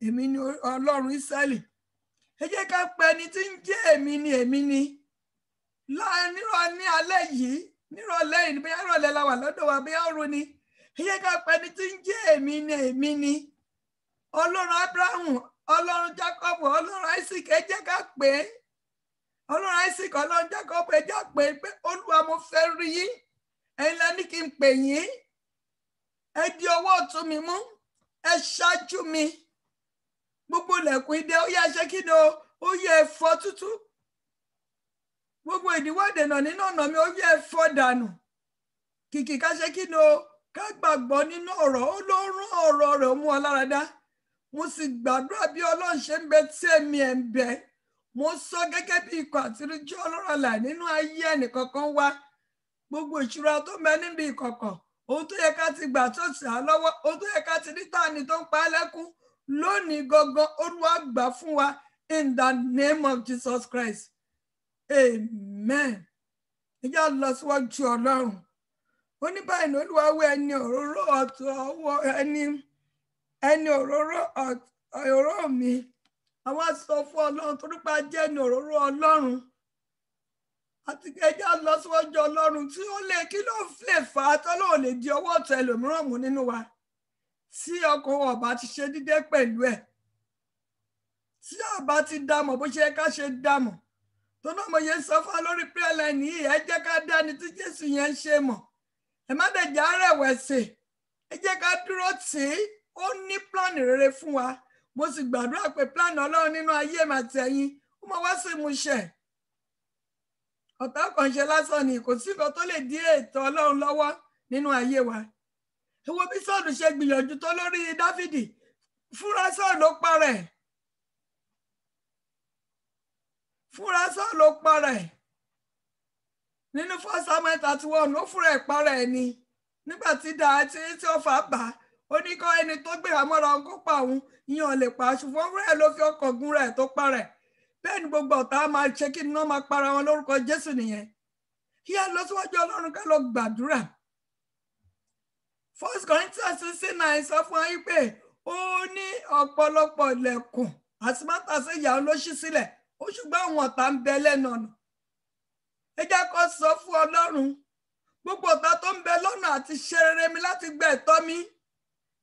èmi ni Ọlọ́run Ísírẹ́lì. Ẹ jẹ́ ká pe ẹni tí ń jẹ́ èmi ni nírọ̀ ní alẹ́ yìí nírọ̀lẹ́ yìí bí ìrọ̀lẹ́ la wà lọ́dọ̀ wa bí ọ̀run ni. Ẹ jẹ́ ká pe ẹni tí ń jẹ́ èmi ni Ọlọ́run Ábúráhámù Ọlọ́run Jákọ́bù Ọlọ́run Isaac ẹ jẹ́ ká pè é Ọlọ́run Isaac Ọlọ́run Jákọ́bù ẹ jẹ́ pé Olúwa mo fẹ́ rí yín ẹ̀yin lẹ́ni kí n pè yín ẹ di ọwọ́ ọ̀tún mi mú ẹ ṣáájú mi gbogbo ilẹ̀kùn idẹ ó yá ṣe kí ni ó yẹ ẹ̀fọ́ tútù gbogbo ìdíwọ́ ìdènà nínú ọ̀nà mi ó yẹ ẹ̀fọ́ dànù kìkì ká ṣe kí ni ká gbàgbọ́ nínú ọ̀rọ̀ ó ló rún ọ̀rọ̀ rẹ̀ mú ọ lára dá. Mo sì gbàdúrà bí Ọlọ́run ṣe ń bẹ tí èmi ẹ̀ ń bẹ mo sọ gẹ́gẹ́ bí ikọ̀ àtiríjú Ọlọ́run àlà nínú ayé ẹnìkankan wá gbogbo ìṣúra tó ń bẹ níbi ìkọ̀kọ̀ ohun tó yẹ ká ti gbà tó sì á lọ́wọ́ ohun tó yẹ ká ti ní tàní tó ń pa á lẹ́kún lónìí gangan Olúwa gbà fún wa in the name of Jesus Christ amen. Ìjà lọ síwájú Ọlọ́run ó ní báyìí ní Olúwa wí ẹni òróró ọ̀tún ọwọ́ ẹni òróró mi àwọn sọ fún Ọlọ́run torí pé a jẹ́ ẹni òróró Ọlọ́run àti ẹjẹ́ lọ síwájú Ọlọ́run tí ó lè kí ló lè fà á tọ́lọ́ lè di ọwọ́ ọ̀tún ẹlòmíràn mú nínú wa tí ọkọ̀ ọba ti ṣe dídé pẹ̀lú ẹ̀ tí ọba ti dámọ̀ bó ṣe ká ṣe dámọ̀ tó náà mo yẹ sọ fún wa lórí prayer line yìí ẹ jẹ́ ká dáni tí Jésù yẹn ń ṣe mọ̀ ẹ má dẹ̀ já rẹ̀wẹ̀sì ẹ jẹ́ ká dúró tì í ó ní pílánì rere fún wa mo sì gbàdúrà pé pílánì Ọlọ́run nínú ayé mi àti ẹ̀yin ó máa wá sí ìmúṣẹ ọ̀tá kan ṣe lásán ni, kò sí nǹkan tó lè dí ètò Ọlọ́run lọ́wọ́ nínú ayé wa. Ẹ wo bí Sọ́ọ̀lù ṣe gbìyànjú tó lórí Dáfídì, fúnra Sọ́ọ̀lù ló para ẹ̀. Fúnra Sọ́ọ̀lù ló para ẹ̀. Nínú 1 Samuel 31 ó fúnra ẹ̀ para ẹ̀ ni. Nígbà tí tí ó fà á bà á, ó ní kọ́ ẹni tó gbé àmọ́ra òun kó pa òun, ìyẹn ò lè pa, ṣùgbọ́n fúnra ẹ̀ ló fi ọkọ̀ gún rẹ̀ tó para ẹ̀. Bẹ́ẹ̀ ni gbogbo ọ̀tá máa ṣe kí iná máa para wọn lórúkọ Jésù nìyẹn. Kí á lọ síwájú Ọlọ́run ká lọ gbàdúrà. 1 Corinthians 6:9 sọ fún ayé pé ó ní ọ̀pọ̀lọpọ̀ ilẹ̀kùn àti mátàsí ìyàwó ló ṣí sílẹ̀, ó ṣùgbọ́n àwọn ọ̀tá ń bẹ lẹ́nu ọ̀nà. Ẹ jẹ́ kó sọ fún Ọlọ́run, gbogbo ọ̀tá tó ń bẹ lọ́nà àti ṣe rere mi láti gba ẹ̀tọ́ mi.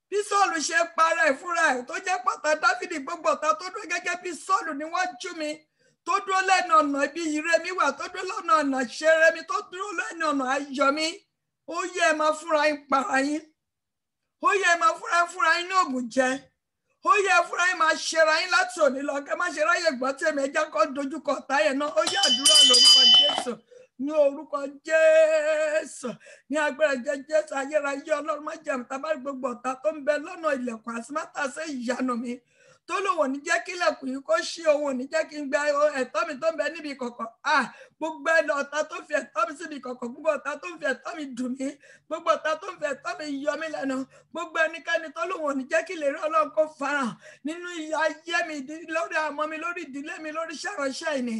Bí Sọ́ọ̀lù ṣe para ẹ̀ fúnra ẹ̀ tó jẹ́ pátá Dáfídì, gbogbo ọ̀tá tó dúró gẹ́gẹ́ bí Sọ́ọ̀lù níwájú mi, tó dúró lẹ́nu ọ̀nà ibi ire mi wà, tó dúró lọ́nà ọ̀nà ṣe rere mi, tó dúró lẹ́nu ọ̀nà ayọ̀ mi. Ó yẹ ẹ máa fúnra yín para yín. Ó yẹ ẹ máa fúnra yín ní ògùn jẹ. Ó yẹ fúnra yín máa ṣera yín láti òní lọ, kẹ́ má ṣe ráyè gbọ́ tèmi, ẹ jẹ́ kó dojúkọ ọ̀tá yẹn náà. Ó yẹ àdúrà lórúkọ Jésù. Ní orúkọ Jésù, ní agbára Jésù, ayérayé Ọlọ́run má jẹ́ àmì gbogbo ọ̀tá tó ń bẹ lọ́nà ilẹ̀kùn àti mátàsé ìyanu mi, tó lòun ò ní jẹ́ kí ilẹ̀kùn yìí kó ṣí, òun ò ní jẹ́ kí n gba ẹ̀tọ́ mi tó ń bẹ níbi ìkọ̀kọ̀. Gbogbo ẹni ọ̀tá tó fi ẹ̀tọ́ mi síbi ìkọ̀kọ̀, gbogbo ọ̀tá tó ń fi ẹ̀tọ́ mi dùn mí, gbogbo ọ̀tá tó ń fi ẹ̀tọ́ mi yọ mí lẹ́nu, gbogbo ẹnikẹ́ni tó lòun ò ní jẹ́ kí ìlérí Ọlọ́run kó farahàn nínú ayé mi, lórí àmọ́ mi, lórí ìdílé mi, lórí iṣẹ́ ìránṣẹ́ ìní.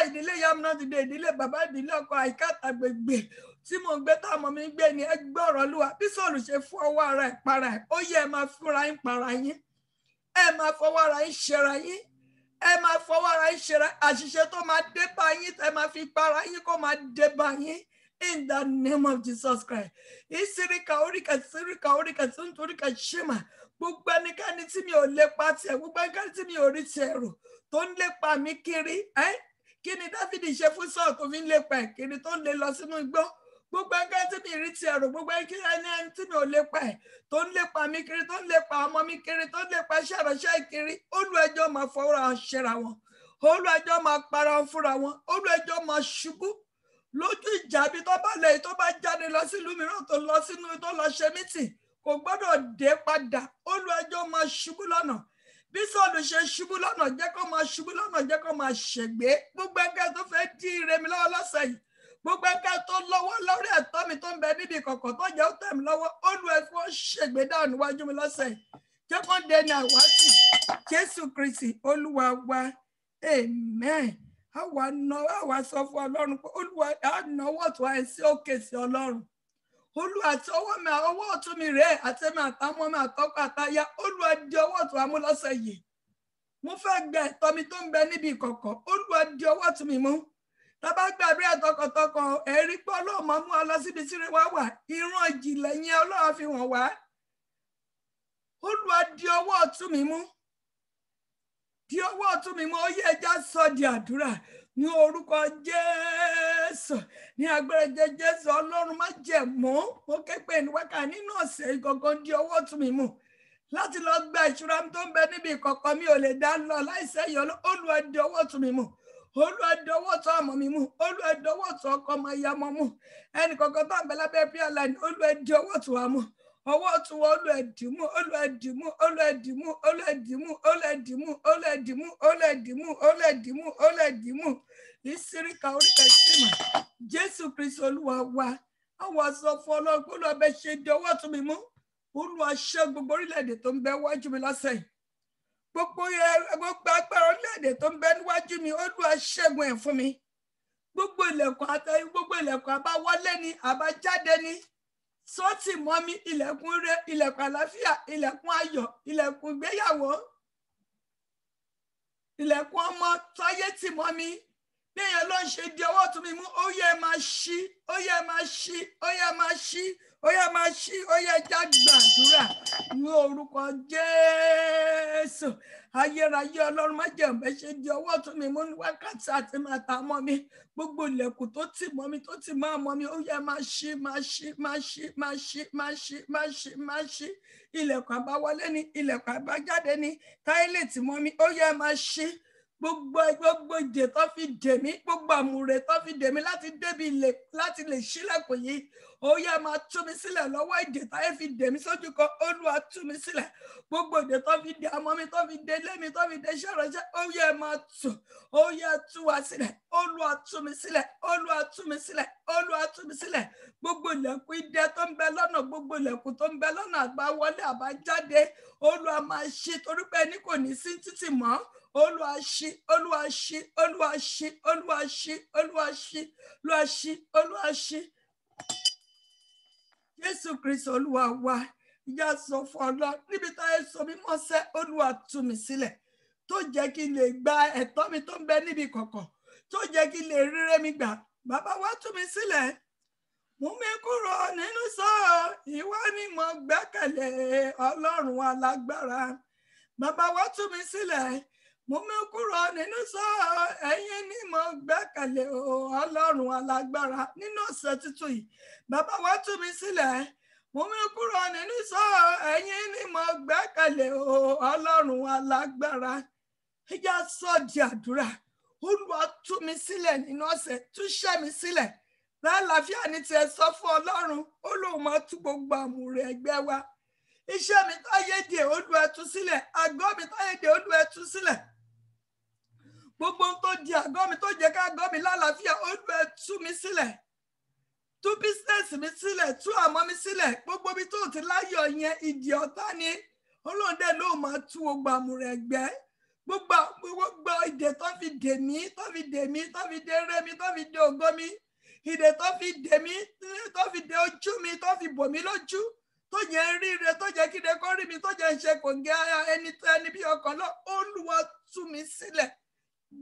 Ìdílé Yamuna dìde, ìdílé bàbá, ìdílé ọkọ, àyíká àtàgbègbè tí mò ń gbé táwọn mi ń gbé ni ẹ gbọ́ ọ̀rọ̀ Olúwa. Bí Sọ́ọ̀lù ṣe fún ọwọ́ ara ẹ̀ para ẹ̀, ó yẹ ẹ máa fúnra yín para yín. Ẹ máa fọwọ́ ara yín ṣera yín. Ẹ máa fọwọ́ ara yín ṣera. Àṣìṣe tó máa dé bá yín, ẹ máa fi para yín kó máa dé bá yín. In the name of Jesus Christ. Ìsíríkà oríkà síríkà oríkà síntúríkà ṣímà. Gbogbo ẹnikẹ́ni tí mi ò lépa tiẹ̀, gbogbo ẹnikẹ́ni tí mi ò rí tiẹ̀ rò, tó ń lépa mi kiri. Kí ni Dáfídì ṣe fún Sọ́ọ̀lù tó fi ń lépa ẹ̀ kiri, tó ń lé lọ sínú igbó? Gbogbo ẹnikẹ́ni tí mi rí tiẹ̀ rò, gbogbo ẹnikẹ́ni tí mi ò lépa ẹ̀, tó ń lépa mi kiri, tó ń lépa ọmọ mi kiri, tó ń lépa iṣẹ́ ìránṣẹ́ kiri, Olúẹjọ́ máa fọwọ́ra ṣera wọn. Olúẹjọ́ máa para wọn fúnra wọn. Olúẹjọ́ máa ṣubú lójú ìjà bí tó bá lè tó bá jáde lọ sí ìlú mìíràn, tó lọ sínú tó lọ ṣe mítì, kò gbọ́dọ̀ dé padà. Olúẹjọ́ máa ṣubú lọ́nà. Bí Sọ́ọ̀lù ṣe ṣubú lọ́nà, jẹ́ kó máa ṣubú lọ́nà, jẹ́ kó máa ṣègbé. Gbogbo ẹgbẹ́ tó fẹ́ dí ire mi lọ́wọ́ lọ́sẹ̀ yìí, gbogbo ẹgbẹ́ tó lọ́wọ́ lórí ẹ̀tọ́ mi tó ń bẹ níbi ìkọ̀kọ̀ tó jẹ́ ó tẹ̀ mí lọ́wọ́, Olúẹ̀fọ́ ṣègbé dáhùn níwájú mi lọ́sẹ̀ yìí. Jẹ́ kó dé ní àwátì Jésù Kristi Olúwa wa. Amen. Àwa sọ fún Ọlọ́run pé Olúwa á náwó tó ẹ sí òkè sí Ọlọ́run. Olúwa àti ọwọ́ ọ̀tún mi rèé, àtẹ̀mí àtàwọn mi àtọ́kọ àtaya, Olúwa di ọwọ́ ọ̀tún amú lọ́sẹ̀ yìí. Mo fẹ́ gba ẹ̀tọ́ mi tó ń bẹ níbi ìkọ̀kọ̀, Olúwa di ọwọ́ ọ̀tún mi mú. Tábà gbàdúrà tọkàntọkàn, ẹ̀rí pé Ọlọ́run máa mú wa lọ síbi tí wá wà. Ìran ìjìnlẹ̀ yẹn Ọlọ́run fi hàn wá. Olúwa di ọwọ́ ọ̀tún mi mú. Di ọwọ́ ọ̀tún mi mú, ó yẹ ẹja sọ di àdúrà ní orúkọ Jésù. Ní agbára Jésù, Ọlọ́run má jẹ̀ mọ́. Mo ké pé ìwákà nínú ọ̀sẹ̀ ìgangan di ọwọ́ ọ̀tún mi mú. Láti lọ gba ìṣúra tó ń bẹ níbi ìkọ̀kọ̀ mi ò lè dá lọ láìsẹ́ yọ. Olúwa di ọwọ́ ọ̀tún mi mú. Olúwa di ọwọ́ ọ̀tún ọmọ mi mú. Olúwa di ọwọ́ ọ̀tún ọkọ ọmọ ìyá ọmọ mú. Ẹnì kọ̀ọ̀kan tó ń bẹ lábẹ́ prayer line, Olúwa di ọwọ́ ọ̀tún wa mú. Ọwọ́ ọ̀tún wa Olúwa dì mú, Olúwa dì mú, Olúwa dì mú, Olúwa dì mú, Olúwa dì mú, Olúwa dì mú, Olúwa dì mú, Olúwa dì mú, Olúwa dì mú. Ìsíríkà oríkà símà. Jésù Kristi Olúwa wa. Àwọn sọ fún Ọlọ́run pé Olúwa bẹ ṣe di ọwọ́ ọ̀tún mi mú. Olúwa ṣẹ́ gbogbo orílẹ̀-èdè tó ń bẹ wájú mi lọ́sẹ̀ yìí. Gbogbo agbára orílẹ̀-èdè tó ń bẹ níwájú mi, Olúwa ṣẹ́gun ẹ̀ fún mi. Gbogbo ilẹ̀kùn àbáwọlé ni, àbájáde ni. Sọ́ọ̀tì mọ́ mi, ilẹ̀kùn ire, ilẹ̀kùn àlàáfíà, ilẹ̀kùn ayọ̀, ilẹ̀kùn ìgbéyàwó, ilẹ̀kùn ọmọ táyé tì mọ́ mi. Bí èèyàn ló ń ṣe di ọwọ́ ọ̀tún mi mú, ó yẹ máa ṣí, ó yẹ máa ṣí, ó yẹ máa ṣí, ó yẹ máa ṣí, ó yẹ já gbàdúrà ní orúkọ Jésù. Ayérayé Ọlọ́run má jẹ́ ọ̀bẹ ṣe di ọwọ́ ọ̀tún mi mú ní wákàtí àti màtà mọ́ mi. Gbogbo ilẹ̀kùn tó tì mọ́ mi, tó tì máa mọ́ mi, ó yẹ máa ṣí, máa ṣí, máa ṣí, máa ṣí, máa ṣí, máa ṣí, máa ṣí. Ilẹ̀kùn àbáwọlé ni, ilẹ̀kùn àbájáde ni, táílẹ̀tì mọ́ mi, ó yẹ máa ṣí. gbogbo ìdè tó fi dè mí, gbogbo àmùrè tó fi dè mí láti débi láti lè ṣílẹ̀kùn yìí, ó yẹ máa tú mi sílẹ̀ lọ́wọ́ ìdè táyé fi dè mí sójú kan. Olúwa tú mi sílẹ̀. Gbogbo ìdè tó fi dè ọmọ mi, tó fi dè ilé mi, tó fi dè iṣẹ́ ìránṣẹ́, ó yẹ máa tú. Ó yẹ tú wa sílẹ̀. Olúwa tú mi sílẹ̀. Olúwa tú mi sílẹ̀. Olúwa tú mi sílẹ̀. Gbogbo ilẹ̀kùn idẹ tó ń bẹ lọ́nà, gbogbo ilẹ̀kùn tó ń bẹ lọ́nà àbáwọlé àbájáde, Olúwa máa ṣí, torí pé ẹni kò ní sí títì mọ́. Olúwa ṣí, Olúwa ṣí, Olúwa ṣí, Olúwa ṣí, Olúwa ṣí, Olúwa ṣí, Olúwa ṣí. Jésù Kristi Olúwa wa, ìyá sọ fún Ọlọ́run níbi táyé sọ mí mọ́sẹ́, Olúwa tú mi sílẹ̀, tó jẹ́ kí n lè gba ẹ̀tọ́ mi tó ń bẹ níbi kọ̀kọ̀, tó jẹ́ kí n lè rírẹ́ mi gbà. Bàbá wa tú mi sílẹ̀. Mú mi kúrò nínú sọ́ọ̀, ìwọ ni mo gbẹ́kẹ̀lé, Ọlọ́run alágbára. Bàbá wa tú mi sílẹ̀. Mú mi kúrò nínú sọ́ọ̀, ẹ̀yin ni mo gbẹ́kẹ̀lé, Ọlọ́run alágbára. Nínú ọ̀sẹ̀ tuntun yìí, bàbá wa tú mi sílẹ̀. Mú mi kúrò nínú sọ́ọ̀, ẹ̀yin ni mo gbẹ́kẹ̀lé, Ọlọ́run alágbára. Ẹ jẹ́ sọ di àdúrà. Olúwa tú mi sílẹ̀ nínú ọ̀sẹ̀, tú ṣẹ́ mi sílẹ̀. Lálàáfíà ní tiẹ̀ sọ fún Ọlọ́run, ó lóun máa tú gbogbo àmùrè ẹgbẹ́ wa. Iṣẹ́ mi táyé dè, Olúwa tú sílẹ̀. Àgọ́ mi táyé dè, Olúwa tú sílẹ̀. Gbogbo ohun tó di àgọ́ mi, tó jẹ́ ká àgọ́ mi lálàáfíà, Olúwa tú mi sílẹ̀. Tú bísínẹ́sì mi sílẹ̀, tú àmọ́ mi sílẹ̀. Gbogbo ibi tó ti láyọ̀ yẹn, ìdí ọ̀tá ni. Ọlọ́run dẹ̀ ló máa tú gbogbo àmùrè ẹgbẹ́. Gbogbo ìdè tó fi dè mí, tó fi dè mí, tó fi dè rẹ́ mi, tó fi dè ògo mi. Ìdè tó fi dè mí, tó fi dè ojú mi, tó fi bò mí lójú. Tó jẹ́ ríre, tó jẹ́ kíde kó rí mi, tó jẹ́ ṣe kò ń gé ẹni bí ọkàn lọ. Olúwa tú mi sílẹ̀.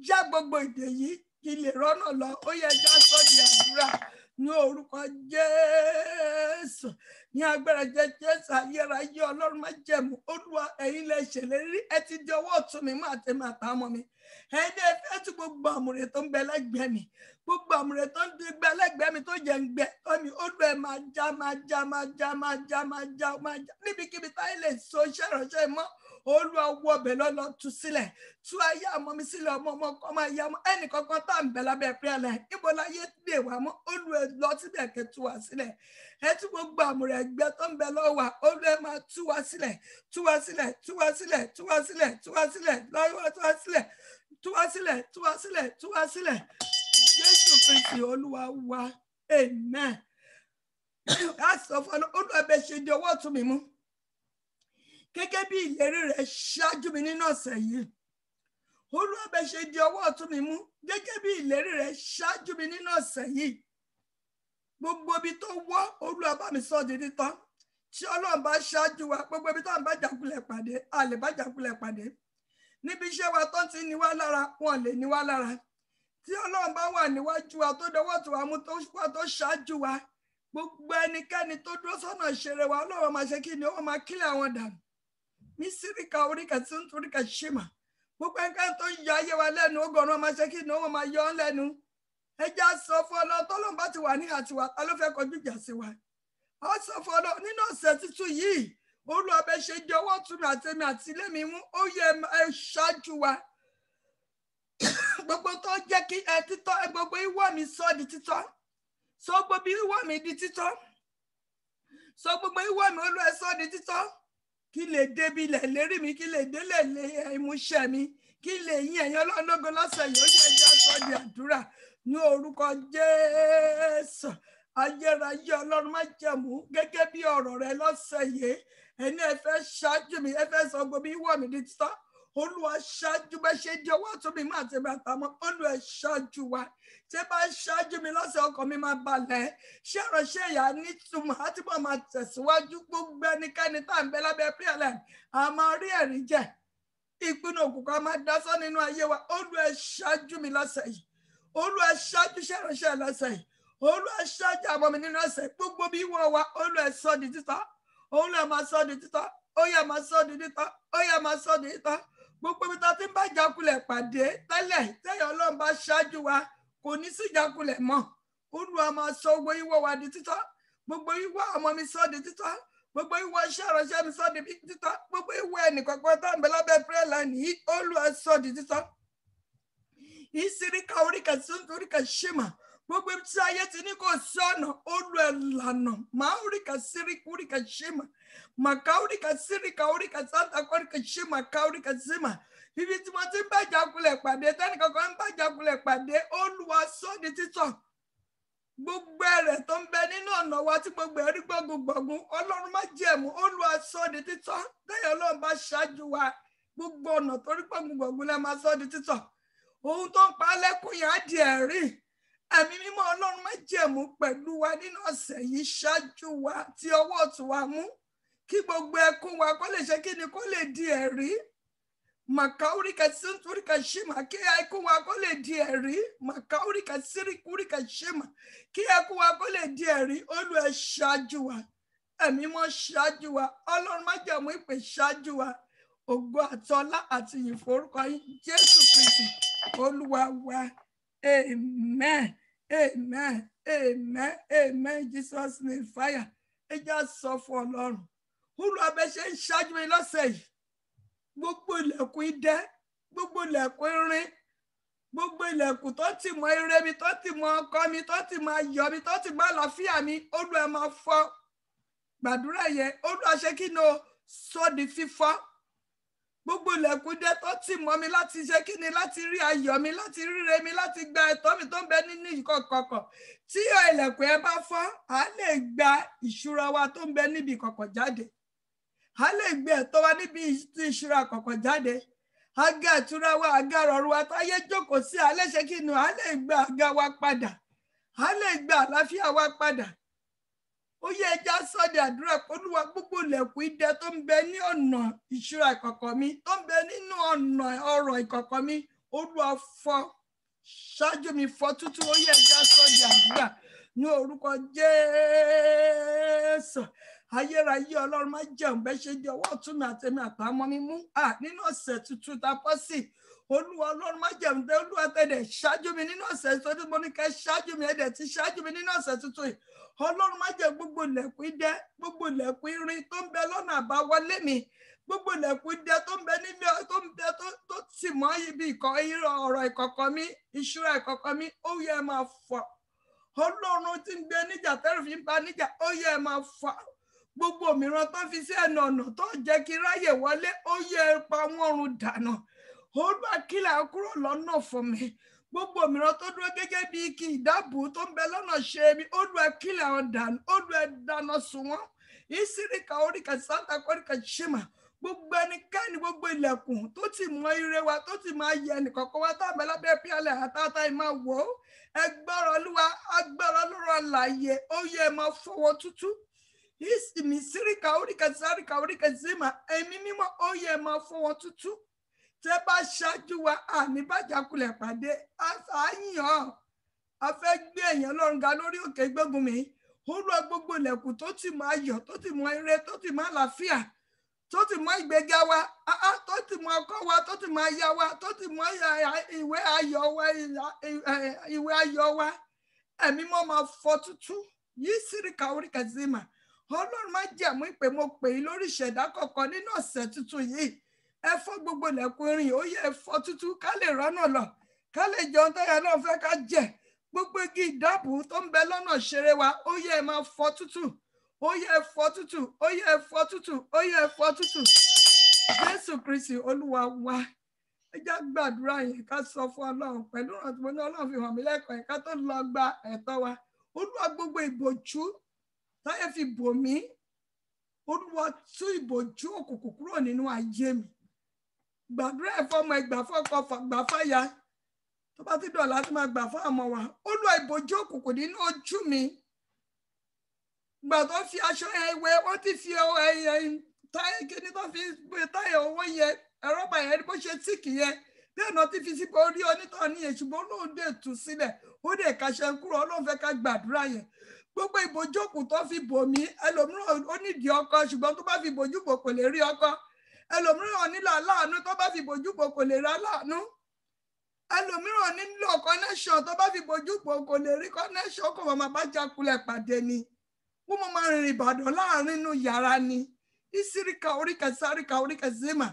Já gbogbo ìdè yìí kí lè rọ́nà lọ. Ó yẹ já sọ di àdúrà ní orúkọ Jésù. Ní agbára Jésù ayérayé, Ọlọ́run má jẹ̀mú. Olúwa ẹ̀yin lẹ ṣèlérí, ẹ ti di ọwọ́ ọ̀tún mi mú àtẹ̀mí àtàwọn mi. Ẹni ẹ fẹ́ tú gbogbo àmùrè tó ń bẹ lẹ́gbẹ̀ẹ́ mi. Gbogbo àmùrè tó ń gbẹ lẹ́gbẹ̀ẹ́ mi, tó jẹ́ ń gbẹ tọ́mi, Olúwa ẹ máa já, máa já, máa já, máa já, máa já, máa já. Níbikíbi táyé lè so iṣẹ́ ìránṣẹ́ mọ́, Olúwa wọ ọbẹ̀ lọ́lọ́ tú sílẹ̀. Tú ayé ọmọ mi sílẹ̀, ọmọ ọkọ máa yá mọ́. Ẹnì kankan tá à ń bẹ lábẹ́ pẹ́ẹ́lẹ̀. Ibo láyé dè wá mọ́, Olúwa lọ síbẹ̀ kẹ́ tú wá sílẹ̀. Ẹ tú gbogbo àmùrè ẹgbẹ́ tó ń bẹ lọ́wọ́ wa, Olúwa ẹ máa tú wá sílẹ̀, tú wá sílẹ̀, tú wá sílẹ̀, tú wá sílẹ̀, tú wá sílẹ̀, lọ́wọ́ tú wá sílẹ̀, tú wá sílẹ̀, tú wá sílẹ̀, tú wá sílẹ̀. Jésù Kristi Olúwa wa, amen. Á sọ fún Olúwa bẹ ṣe di ọwọ́ ọ̀tún mi mú. Gẹ́gẹ́ bí ìlérí rẹ̀ ṣáájú mi nínú ọ̀sẹ̀ yìí. Olúwa bẹ ṣe di ọwọ́ ọ̀tún mi mú. Gẹ́gẹ́ bí ìlérí rẹ̀ ṣáájú mi nínú ọ̀sẹ̀ yìí. Gbogbo ibi tó wọ́, Olúwa bá mi sọ di títán. Tí Ọlọ́run bá ṣáájú wa, gbogbo ibi tó ń bá jàkulẹ̀ pàdé, a lè bá jàkulẹ̀ pàdé. Níbi iṣẹ́ wa tó ti ní wá lára, wọn lè ní wá lára. Tí Ọlọ́run bá wà níwájú wa, tó dọwọ́ tó wa mú, tó ṣáájú wa, gbogbo ẹnikẹ́ni tó dúró sọ́nà ìṣeré wa, Ọlọ́run máa ṣe kí ni, ó máa kílẹ̀ àwọn dànù. Mísíríkà oríkà tí ń toríkà ṣèmà. Gbogbo ẹnikẹ́ni tó ń yọ ayé wa lẹ́nu, ọgọ́rùn-ún máa ṣe kí ni, ó máa yọ ọ́ lẹ́nu. Ẹ já sọ fún Ọlọ́run, tọ́lọ́run bá ti wà ní àtiwá, ta ló fẹ́ kọjú ìjà sí wa? Ó sọ fún Ọlọ́run nínú ọ̀sẹ̀ tuntun yìí, Olúwa bẹ ṣe di ọwọ́ ọ̀tún mi àtẹ̀mí àti ilé mi mú, ó yẹ ẹ ṣáájú wa. Gbogbo tó jẹ́ kí ẹ títọ́, gbogbo ìwọ mi sọ di títọ́. Sọ gbogbo ìwọ mi di títọ́. Sọ gbogbo ìwọ mi, Olúwa sọ di títọ́. Kí lè débi ilẹ̀ lérí mi, kí lè délẹ̀ lé ìmúṣẹ mi, kí lè yín ẹ̀yàn Ọlọ́run lógo lọ́sẹ̀ yìí. Ó yẹ ẹja sọ di àdúrà ní orúkọ Jésù. Ayérayé Ọlọ́run má jẹ̀mú gẹ́gẹ́ bí ọ̀rọ̀ rẹ lọ́sẹ̀ yìí. Ẹni ẹ fẹ́ ṣáájú mi, ẹ fẹ́ sọ gbogbo ìwọ mi di títọ́. Olúwa ṣáájú bá ṣe di ọwọ́ tó mi máa tẹ̀mí àtàmọ́. Olúwa ṣáájú wa. Tí bá ṣáájú mi lọ́sẹ̀, ọkàn mi máa balẹ̀. Ṣé ìránṣẹ́ ìyá nítumọ̀ àti bọ́ máa tẹ̀síwájú? Gbogbo ẹnikẹ́ni tá à ń bẹ lábẹ́ prayer a máa rí ẹ̀rí jẹ. Ìpinnu òkùnkùn a máa dasọ́ nínú ayé wa. Olúwa ṣáájú mi lọ́sẹ̀ yìí. Olúwa ṣáájú ṣé ìránṣẹ́ lọ́sẹ̀ yìí. Olúwa ṣáájú àwọn mi nínú ọ̀sẹ̀. Gbogbo bí wọ́n wa, Olúwa sọ di títọ́. Olúwa máa sọ di títọ́. Ó yá máa sọ di títọ́. Ó yá máa sọ di títọ́. Gbogbo ibi tá ti ń bá ìjákulẹ̀ pàdé tẹ́lẹ̀, tẹ́yọ̀ Ọlọ́run bá ṣáájú wa, kò ní sí ìjákulẹ̀ mọ́. Olúwa máa sọ gbogbo ìwọ wa di títọ́. Gbogbo ìwọ ọmọ mi sọ di títọ́. Gbogbo ìwọ iṣẹ́ ìránṣẹ́ mi sọ di títọ́. Gbogbo ìwọ ẹnìkọ̀ọ̀kan tá ń bẹ lábẹ́ prayer line yìí, Olúwa sọ di títọ́. ìsíríkà oríkà suntoríkà ṣímà gbogbo tí ayé ti ní kò sọnà olú ẹ lànà máa oríkà síríkà oríkà ṣímà màkà oríkà síríkà oríkà santa oríkà ṣímà ká oríkà símà ibi tí wọ́n ti ń bàjá kulẹ̀ pàdé tẹ́nìkankan ń bàjá kulẹ̀ pàdé Olúwa sọ di títàn gbogbo ẹ̀rẹ̀ tó ń bẹ nínú ọ̀nà wa tí gbogbo ẹ̀rí gbọ̀gùn Ọlọ́run má jẹ̀mú Olúwa sọ di títàn tẹ́yọ̀ Ọlọ́run bá ṣáájú wa gbogbo ọ̀nà torí gbọ̀gùn lẹ́ máa sọ di títàn ohun tó ń pa lẹ́kùn yẹn á di ẹ̀rí ẹ̀mí mímọ́ Ọlọ́run má jẹ̀mú pẹ̀lú wa nínú ọ̀sẹ̀ yìí ṣáájú wa tí ọwọ́ ọ̀tún wa mú kí gbogbo ẹkún wa kó lè ṣe kí ni kó lè di ẹ̀rí makaurika sunturika shima kí ẹkún wa kó lè di ẹ̀rí makaurika sirikurika shima kí ẹkún wa kó lè di ẹ̀rí Olú ẹ ṣáájú wa ẹ̀mí mọ́ ṣáájú wa Ọlọ́run má jẹ̀mú ìpè ṣáájú wa ògo àtọlá àti ìyìn forúkọ yín Jésù Kristi Olúwa wa amen amen amen amen Jesus name fire ẹ já sọ fún Ọlọ́run Olúwa bẹ ṣe ń ṣáájú mi lọ́sẹ̀ yìí gbogbo ilẹ̀kùn idẹ gbogbo ilẹ̀kùn irin gbogbo ilẹ̀kùn tó ti mọ ire mi tó ti mọ ọkọ mi tó ti mọ ayọ̀ mi tó ti mọ àlàáfíà mi Olúwa ẹ máa fọ́ gbàdúrà yẹn Olúwa ṣe kí ni o sọ di fífọ́ gbogbo ilẹ̀kùn idẹ tó ti mọ mi láti ṣe kí ni láti rí ayọ̀ mi láti rí ire mi láti gba ẹ̀tọ́ mi tó ń bẹ nínú ìkọ̀kọ̀ tí ilẹ̀kùn ẹ bá fọ́ a lè gba ìṣúra wa tó ń bẹ níbi ìkọ̀kọ̀ jáde a lè gbé ẹ̀tọ́ wa níbi ìṣúra ìkọ̀kọ̀ jáde àga ìtura wa àga ìrọ̀rùn wa táyé jókòó sí alẹ́ ṣe kí ni a lè gba àga wa padà a lè gba àlàáfíà wa padà ó yẹ ẹja sọ́dẹ̀ àdúrà Olúwa gbogbo ilẹ̀kùn idẹ tó ń bẹ ní ọ̀nà ìṣúra ìkọ̀kọ̀ mi tó ń bẹ nínú ọ̀nà ọ̀rọ̀ ìkọ̀kọ̀ mi Olúwa fọ́ ṣáájú mi fọ́ tútù ó yẹ ẹja sọ́dẹ̀ àdúrà ní orúkọ Jésù ayérayé Ọlọ́run má jẹun bẹ́ẹ̀ ṣe di ọwọ́ ọ̀tún mi àtẹ̀mí àtàmọ́ mi mú nínú ọ̀sẹ̀ tuntun tá a pọ̀ sí Olúwa Ọlọ́run má jẹun tẹ Olúwa tẹ̀dẹ̀ ṣáájú mi nínú ọ̀sẹ̀ tuntun mo ní kẹ́ ṣáájú mi ẹ̀dẹ̀ ti ṣáájú mi nínú ọ̀sẹ̀ tuntun yìí Ọlọ́run má jẹ gbogbo ilẹ̀kùn idẹ gbogbo ilẹ̀kùn irin tó ń bẹ lọ́nà àbáwọlé mi gbogbo ilẹ̀kùn idẹ tó ń bẹ nílé tó ń bẹ tó tì mọ́ ibi ọ̀rọ̀ ìkọ̀kọ̀ mi ìṣúra ìkọ̀kọ̀ mi ó yẹ máa fọ́ Ọlọ́run tí ń gbé níjà tẹ́rù fi ń bá níjà ó yẹ máa fọ́ gbogbo mìíràn tó fi sí ẹnu ọ̀nà tó jẹ́ kí ráyè wọlé ó yẹ pa wọ́n run dànù Olúwa kílẹ̀ kúrò lọ́nà fún mi gbogbo mìíràn tó dúró gẹ́gẹ́ bí igi ìdábù tó ń bẹ lọ́nà ṣe mi Olúwa kílẹ̀ wọn dànù Olúwa dáná sun wọn ìsíríkà oríkà santa oríkà ṣímà gbogbo ẹnikẹ́ni gbogbo ilẹ̀kùn tó ti mọ ire wa tó ti máa yẹ ẹnìkọ̀ọ̀kan wa tá àbẹ̀ lábẹ́ píálẹ̀ àtàtà ìmáa wò ó ẹgbẹ́rọ Olúwa agbára lọ́rọ̀ àlàyé ó yẹ máa fọwọ́ tútù ìsìmì síríkà oríkà sáríkà oríkà zima ẹ̀mí mímọ́ ó yẹ máa fọwọ́ tútù tẹ́ bá ṣáájú wa àní bàjákulẹ̀ pàdé àyàn a fẹ́ gbé èèyàn lọ́run ga lórí òkè gbógun mi Olúwa gbogbo ilẹ̀kùn tó ti mọ ayọ̀ tó ti mọ ire tó ti mọ àlàáfíà tó ti mọ ìgbéga wa tó ti mọ ọkọ wa tó ti mọ aya wa tó ti mọ ìwé ayọ̀ wa ẹ̀mí mọ́ máa fọ́ tútù yìí síríkà oríkà zima Ọlọ́run má jẹ̀mú ìpè mo pè é lórí ìṣẹ̀dá kọ̀ọ̀kan nínú ọ̀sẹ̀ tuntun yìí ẹ fọ́ gbogbo ilẹ̀kùn irin ó yẹ ẹ fọ́ tútù ká lè rọ́nà lọ ká lè jẹun táyà náà fẹ́ ká jẹ gbogbo igi ìdábù tó ń bẹ lọ́nà ṣeré wa ó yẹ ẹ máa fọ́ tútù ó yẹ ẹ fọ́ tútù ó yẹ ẹ fọ́ tútù ó yẹ ẹ fọ́ tútù Jésù Kristi Olúwa wa ẹ já gbàdúrà yẹn ká sọ fún Ọlọ́run pẹ̀lú ìrántí mo ní Ọlọ́run fi hàn mí lẹ́kọ̀ọ́ yẹn ká tó lọ gba ẹ̀tọ́ wa Olúwa gbogbo ìbòjú táyé fi bò mí Olúwa tú ìbòjú òkùnkùn kúrò nínú ayé mi gbàdúrà ẹ̀fọ́ ọmọ ìgbà fọ́kọ gbà fáya tó bá ti dọ̀la tó máa gbà fún àmọ́ wa Olúwa ìbòjú òkùnkùn nínú ojú mi gbà tó fi aṣọ ẹwẹ wọ́n ti fi táyé kíní tó fi táyà owó yẹn ẹ̀rọ́bà yẹn bó ṣe tíìkì yẹn bẹ́ẹ̀ náà ti fi sípò orí onítọ̀ níyẹn ṣùgbọ́n Ọlọ́run dé tú sílẹ̀ ó dé kàṣẹ kúrò Ọlọ́run fẹ́ ká gbàdúrà yẹn gbogbo ìbòjú òkùnkùn tó fi bò mí ẹlòmíràn ó nídìí ọkọ ṣùgbọ́n tó bá fi bòjú bò kò lè rí ọkọ ẹlòmíràn nílò aláàánú tó bá fi bòjú bò kò lè rí aláàánú ẹlòmíràn nílò connection tó bá fi bòjú bò kò lè rí connection kò mọ̀ máa bá jákulẹ̀ pàdé ni wọ́n mọ̀ máa rìnrìn Ìbàdàn láàrin inú yàrá ni ìsíríkà oríkà sáríkà oríkà zima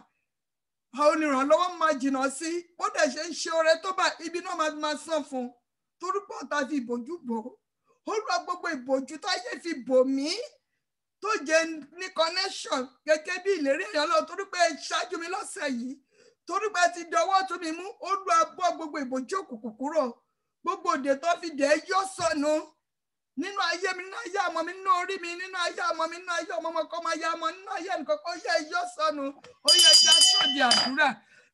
àwọn olùrànlọ́wọ́ máa jìnnà sí bó dẹ̀ ṣe ń ṣe oore tó bá ibi náà máa san fún un torí pé ọ̀tá fi ìbòjú bò ó Olúwa gbogbo ìbòjú táyé fi bò mí tó jẹ́ ní connection gẹ́gẹ́ bí ìlérí èèyàn lọ torí pé ṣáájú mi lọ́sẹ̀ yìí torí pé ti dọwọ́ tún mi mú Olúwa bọ́ gbogbo ìbòjú òkùnkùn kúrò gbogbo òde tó fi dé yọ sọnù nínú ayé mi nínú ayé ọmọ mi nínú orí mi nínú ayé ọmọ mi nínú ayé ọmọ ọkọ máa yá ọmọ nínú ayé nǹkan kan ó yẹ yọ sọnù ó yẹ já sóde àdúrà